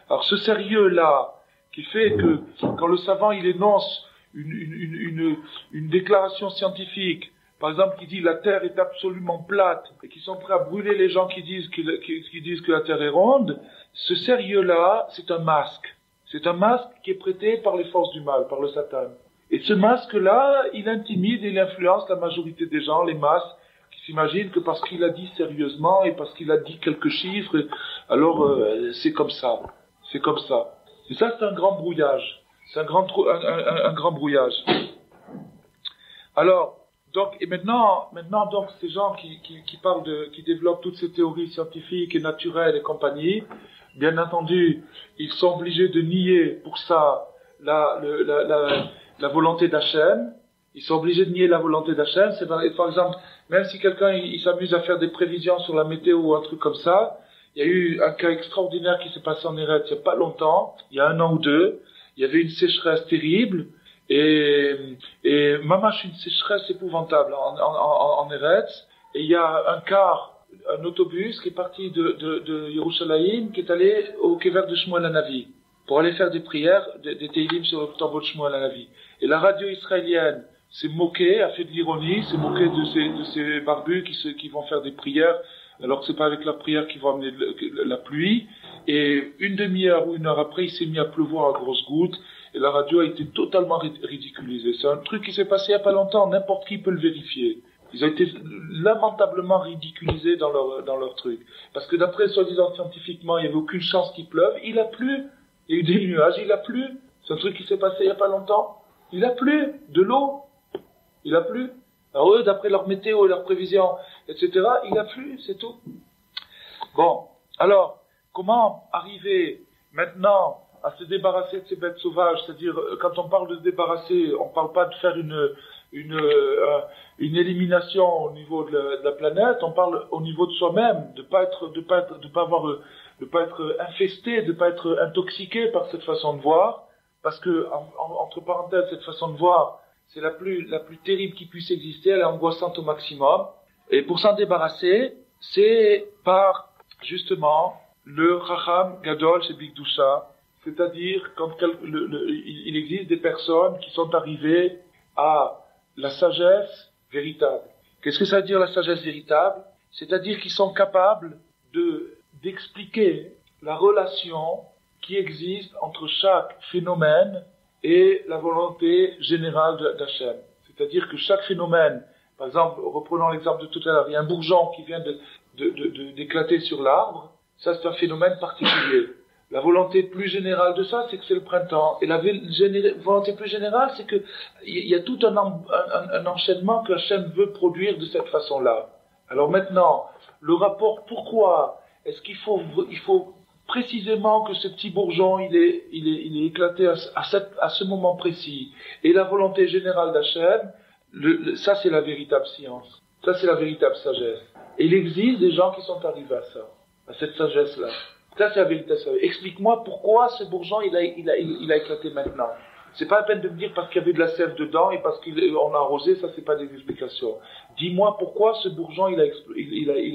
Alors ce sérieux-là, qui fait que quand le savant il énonce une déclaration scientifique, par exemple qui dit la Terre est absolument plate, et qui sont prêts à brûler les gens qui disent que la Terre est ronde, ce sérieux-là, c'est un masque. C'est un masque qui est prêté par les forces du mal, par le Satan. Et ce masque-là, il intimide et il influence la majorité des gens, les masses, qui s'imaginent que parce qu'il a dit sérieusement et parce qu'il a dit quelques chiffres, alors c'est comme ça. C'est comme ça. Et ça, c'est un grand brouillage. C'est un grand brouillage. Alors, donc, et maintenant, donc, ces gens qui parlent qui développent toutes ces théories scientifiques et naturelles et compagnie, bien entendu, ils sont obligés de nier pour ça la volonté d'Hachem. Ils sont obligés de nier la volonté d'Hachem. C'est par exemple, même si quelqu'un il s'amuse à faire des prévisions sur la météo ou un truc comme ça, il y a eu un cas extraordinaire qui s'est passé en Eretz il n'y a pas longtemps, il y a 1 an ou 2, il y avait une sécheresse terrible, et mamash, une sécheresse épouvantable en Eretz, et il y a un autobus qui est parti de Yerushalayim, qui est allé au Kever de Shmuel Hanavi, pour aller faire des prières, des Teilim sur le tombeau de Shmuel Hanavi. Et la radio israélienne s'est moquée, a fait de l'ironie, s'est moquée de ces barbus qui vont faire des prières, alors que c'est pas avec la prière qu'ils vont amener la pluie. Et une demi-heure ou 1 heure après, il s'est mis à pleuvoir à grosses gouttes, et la radio a été totalement ridiculisée. C'est un truc qui s'est passé il y a pas longtemps, n'importe qui peut le vérifier. Ils ont été lamentablement ridiculisés dans leur truc. Parce que d'après, soi-disant scientifiquement, il n'y avait aucune chance qu'il pleuve. Il a plu. Il y a eu des nuages, il a plu. C'est un truc qui s'est passé il n'y a pas longtemps. Il a plu. De l'eau. Il a plu. Alors eux, d'après leur météo et leurs prévisions, etc., il a plu, c'est tout. Bon. Alors, comment arriver maintenant à se débarrasser de ces bêtes sauvages? C'est-à-dire, quand on parle de se débarrasser, on ne parle pas de faire une élimination au niveau de la planète, on parle au niveau de soi-même, de pas être infesté, de pas être intoxiqué par cette façon de voir, parce que, entre parenthèses, cette façon de voir, c'est la plus terrible qui puisse exister, elle est angoissante au maximum, et pour s'en débarrasser, c'est par, justement, le Chacham Gadol chez Bigdusha, c'est-à-dire quand il existe des personnes qui sont arrivées à la sagesse véritable. Qu'est-ce que ça veut dire la sagesse véritable? C'est-à-dire qu'ils sont capables d'expliquer la relation qui existe entre chaque phénomène et la volonté générale d'Hachem. C'est-à-dire que chaque phénomène, par exemple, reprenons l'exemple de tout à l'heure, il y a un bourgeon qui vient d'éclater sur l'arbre, ça c'est un phénomène particulier. La volonté plus générale de ça, c'est que c'est le printemps. Et la volonté plus générale, c'est que il y a tout un enchaînement que Hachem veut produire de cette façon-là. Alors maintenant, le rapport, pourquoi est-ce qu'il faut précisément que ce petit bourgeon, il est éclaté à ce moment précis. Et la volonté générale d'Hachem, ça c'est la véritable science. Ça c'est la véritable sagesse. Et il existe des gens qui sont arrivés à ça, à cette sagesse-là. Ça, c'est la vérité. Explique-moi pourquoi ce bourgeon, il a éclaté maintenant. C'est pas la peine de me dire parce qu'il y avait de la sève dedans et parce qu'on a arrosé, ça c'est pas des explications. Dis-moi pourquoi ce bourgeon, il a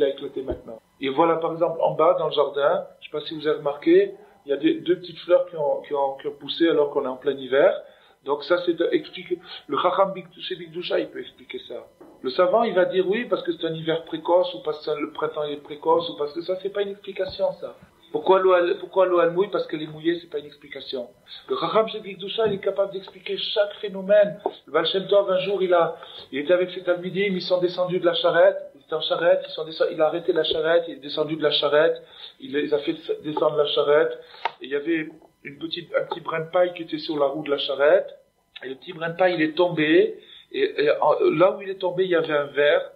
éclaté maintenant. Et voilà, par exemple, en bas, dans le jardin, je sais pas si vous avez remarqué, il y a deux petites fleurs qui ont poussé alors qu'on est en plein hiver. Donc ça, c'est expliquer. Le Chacham chez Bigdusha, il peut expliquer ça. Le savant, il va dire oui, parce que c'est un hiver précoce, ou parce que le printemps est précoce, ou parce que ça, c'est pas une explication, ça. Pourquoi l'eau elle mouille? Parce qu'elle est mouillée, c'est pas une explication. Le Chacham chez Bigdusha, il est capable d'expliquer chaque phénomène. Le Baal Shem Tov, un jour, il était avec ses talmidim, ils sont descendus de la charrette, ils étaient en charrette, il a arrêté la charrette, il est descendu de la charrette, il les a fait descendre la charrette, et il y avait un petit brin de paille qui était sur la roue de la charrette, et le petit brin de paille, il est tombé, et là où il est tombé, il y avait un verre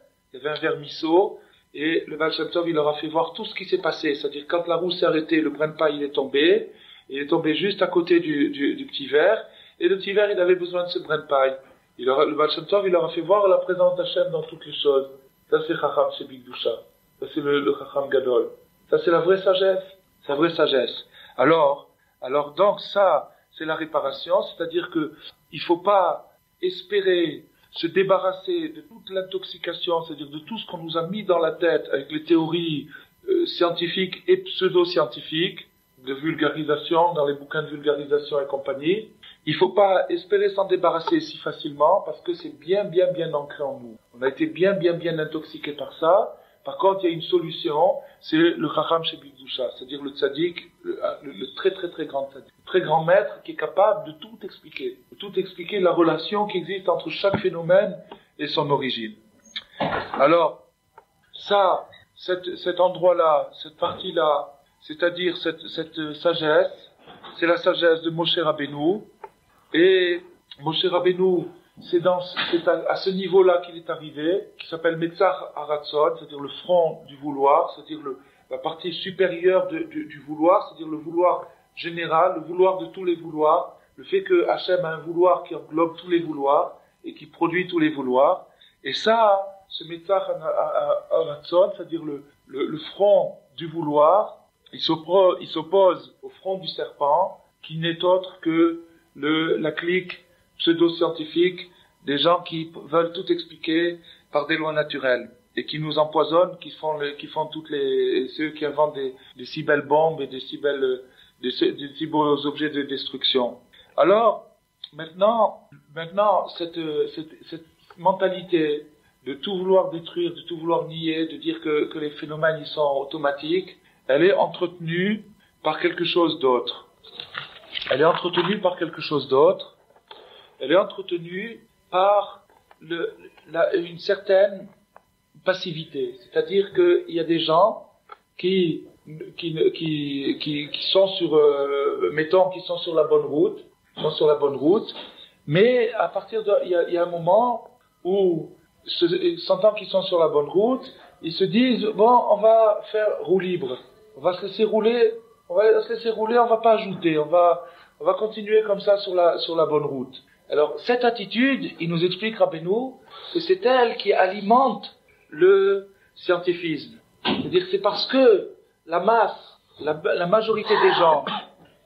miso, et le Baal Shem Tov, il leur a fait voir tout ce qui s'est passé. C'est-à-dire, quand la roue s'est arrêtée, le brin de paille, il est tombé juste à côté du petit verre, et le petit verre, il avait besoin de ce brin de paille. Le Baal Shem Tov, il leur a fait voir la présence d'Hachem dans toutes les choses. Ça, c'est Chacham chez Bigdusha. Ça, c'est le Chacham Gadol. Ça, c'est la vraie sagesse. C'est la vraie sagesse. Alors, donc, ça, c'est la réparation, c'est-à-dire que il faut pas espérer se débarrasser de toute l'intoxication, c'est-à-dire de tout ce qu'on nous a mis dans la tête avec les théories scientifiques et pseudo-scientifiques, de vulgarisation, dans les bouquins de vulgarisation et compagnie. Il faut pas espérer s'en débarrasser si facilement, parce que c'est bien ancré en nous. On a été bien intoxiqué par ça. Par contre, il y a une solution, c'est le Chacham Shebikdusha, c'est-à-dire le tzaddik, le très très très grand tzaddik, le très grand maître qui est capable de tout expliquer la relation qui existe entre chaque phénomène et son origine. Alors, ça, cet endroit-là, cette partie-là, c'est-à-dire cette sagesse, c'est la sagesse de Moshe Rabbeinu, et Moshe Rabbeinu, c'est à ce niveau-là qu'il est arrivé, qui s'appelle Metzach Haratzon, c'est-à-dire le front du vouloir, c'est-à-dire la partie supérieure du vouloir, c'est-à-dire le vouloir général, le vouloir de tous les vouloirs, le fait que Hachem a un vouloir qui englobe tous les vouloirs et qui produit tous les vouloirs. Et ça, ce Metzach Haratzon, c'est-à-dire le front du vouloir, il s'oppose au front du serpent, qui n'est autre que la clique pseudo-scientifiques, des gens qui veulent tout expliquer par des lois naturelles et qui nous empoisonnent, qui font ceux qui inventent des si belles bombes et des si beaux objets de destruction. Alors, maintenant, cette mentalité de tout vouloir détruire, de tout vouloir nier, de dire que les phénomènes ils sont automatiques, elle est entretenue par quelque chose d'autre. Elle est entretenue par une certaine passivité. C'est-à-dire qu'il y a des gens qui sont qui sont sur la bonne route, mais à partir il y a un moment où, sentant qu'ils sont sur la bonne route, ils se disent, bon, on va faire roue libre. On va se laisser rouler, on va pas ajouter, on va continuer comme ça sur la bonne route. Alors, cette attitude, il nous explique Rabbeinu, que c'est elle qui alimente le scientifisme. C'est-à-dire, c'est parce que la majorité des gens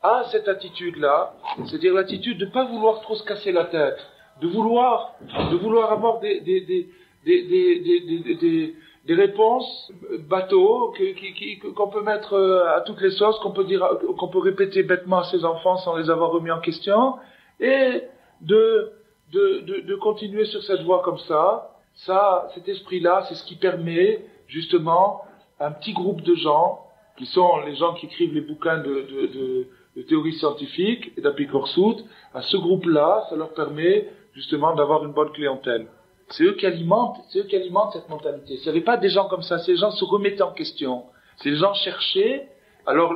a cette attitude-là, c'est-à-dire l'attitude de pas vouloir trop se casser la tête, de vouloir avoir des réponses bateaux qu'on peut mettre à toutes les sauces, qu'on peut répéter bêtement à ses enfants sans les avoir remis en question, et de continuer sur cette voie comme ça. Cet esprit-là, c'est ce qui permet justement à un petit groupe de gens, qui sont les gens qui écrivent les bouquins de théorie scientifique et d'Apikorsut, à ce groupe-là, ça leur permet justement d'avoir une bonne clientèle. C'est eux qui alimentent cette mentalité. Ce n'est pas des gens comme ça, ces gens se remettaient en question. Ces gens cherchaient, alors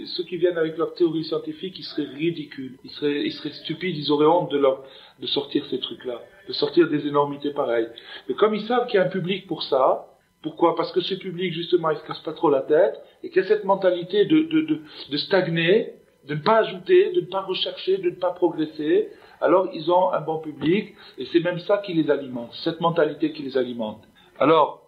ceux qui viennent avec leur théorie scientifique, ils seraient ridicules, ils seraient stupides, ils auraient honte de sortir ces trucs-là, de sortir des énormités pareilles. Mais comme ils savent qu'il y a un public pour ça, pourquoi? Parce que ce public, justement, il se casse pas trop la tête, et qu'il y a cette mentalité de stagner, de ne pas ajouter, de ne pas rechercher, de ne pas progresser. Alors ils ont un bon public, et c'est même ça qui les alimente, cette mentalité qui les alimente. Alors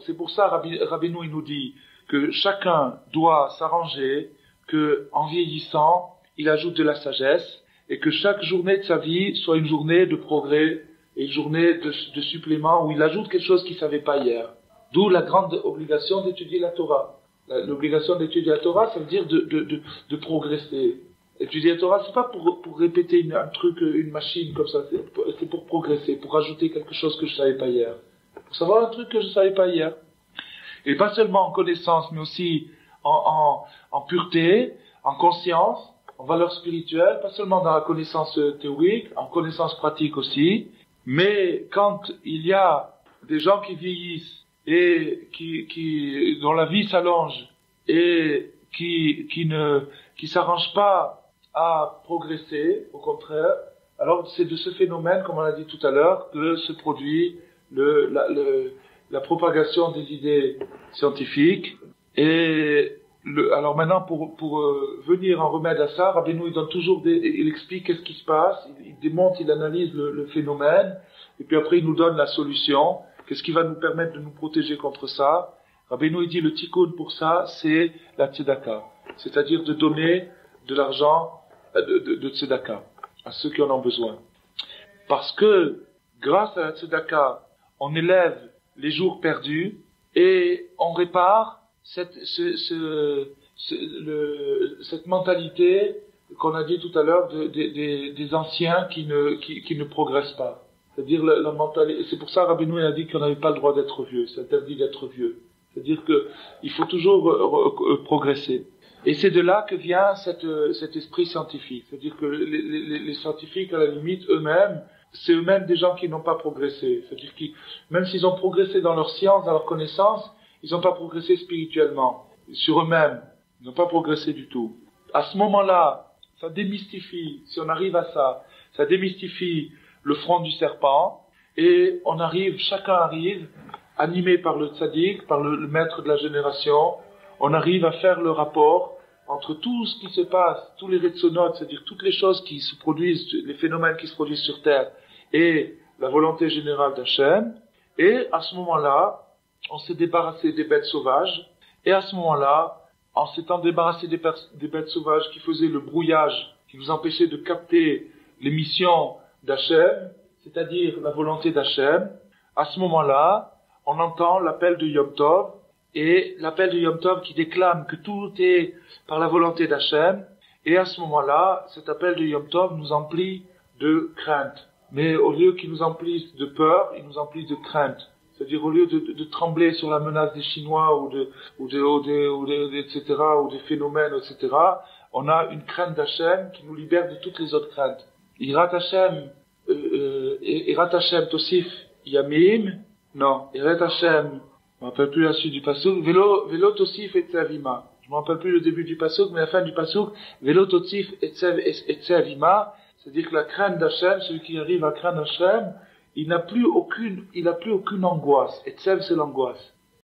c'est pour ça, Rabbeinu il nous dit que chacun doit s'arranger, que en vieillissant, il ajoute de la sagesse, et que chaque journée de sa vie soit une journée de progrès, et une journée de supplément, où il ajoute quelque chose qu'il savait pas hier. D'où la grande obligation d'étudier la Torah. L'obligation d'étudier la Torah, ça veut dire de progresser. Étudier la Torah, c'est pas pour répéter un truc, une machine comme ça, c'est pour progresser, pour ajouter quelque chose que je savais pas hier. Pour savoir un truc que je savais pas hier. Et pas seulement en connaissance, mais aussi en pureté, en conscience, en valeur spirituelle, pas seulement dans la connaissance théorique, en connaissance pratique aussi. Mais quand il y a des gens qui vieillissent et dont la vie s'allonge et qui s'arrangent pas à progresser, au contraire, alors c'est de ce phénomène, comme on l'a dit tout à l'heure, que se produit la propagation des idées scientifiques. Et alors maintenant, pour venir en remède à ça, Rabbeinu il donne toujours il explique qu'est-ce qui se passe, il démonte, il analyse le phénomène, et puis après il nous donne la solution. Qu'est-ce qui va nous permettre de nous protéger contre ça? Rabbeinu il dit le tikkun pour ça, c'est la tzedaka, c'est-à-dire de donner de l'argent de tzedaka à ceux qui en ont besoin. Parce que grâce à la tzedaka, on élève les jours perdus et on répare cette mentalité qu'on a dit tout à l'heure des anciens qui ne progressent pas. C'est-à-dire la mentalité. Et c'est pour ça Rabbeinu a dit qu'on n'avait pas le droit d'être vieux. C'est interdit d'être vieux. C'est-à-dire que il faut toujours progresser. Et c'est de là que vient cet esprit scientifique. C'est-à-dire que les scientifiques, à la limite, eux-mêmes, c'est eux-mêmes des gens qui n'ont pas progressé. C'est-à-dire qu'ils, même s'ils ont progressé dans leur science, dans leur connaissance, ils n'ont pas progressé spirituellement. Sur eux-mêmes. Ils n'ont pas progressé du tout. À ce moment-là, ça démystifie, si on arrive à ça, ça démystifie le front du serpent, et on arrive, chacun arrive, animé par le tzaddik, par le maître de la génération, on arrive à faire le rapport entre tout ce qui se passe, tous les retsonotes, c'est-à-dire toutes les choses qui se produisent, les phénomènes qui se produisent sur Terre, et la volonté générale d'Hachem, et à ce moment-là, on s'est débarrassé des bêtes sauvages, et à ce moment-là, en s'étant débarrassé des bêtes sauvages qui faisaient le brouillage, qui nous empêchaient de capter les missions d'Hachem, c'est-à-dire la volonté d'Hachem, à ce moment-là, on entend l'appel de Yom Tov, et l'appel de Yom Tov qui déclame que tout est par la volonté d'Hachem, et à ce moment-là, cet appel de Yom Tov nous emplit de crainte. Mais au lieu qu'il nous emplisse de peur, il nous emplit de crainte. C'est-à-dire au lieu de trembler sur la menace des Chinois etc., ou des phénomènes, etc., on a une crainte d'Hachem qui nous libère de toutes les autres craintes. Irat Hashem Tosif Yamim, non, Irat Hashem, je me rappelle plus la suite du pasuk, Velo Tosif Etzavima. Je me rappelle plus le début du pasuk, mais la fin du pasuk, Velo Tosif Etzavima, c'est-à-dire que la crainte d'Hachem, celui qui arrive à craindre Hachem, il n'a plus aucune angoisse. Etzev, c'est l'angoisse.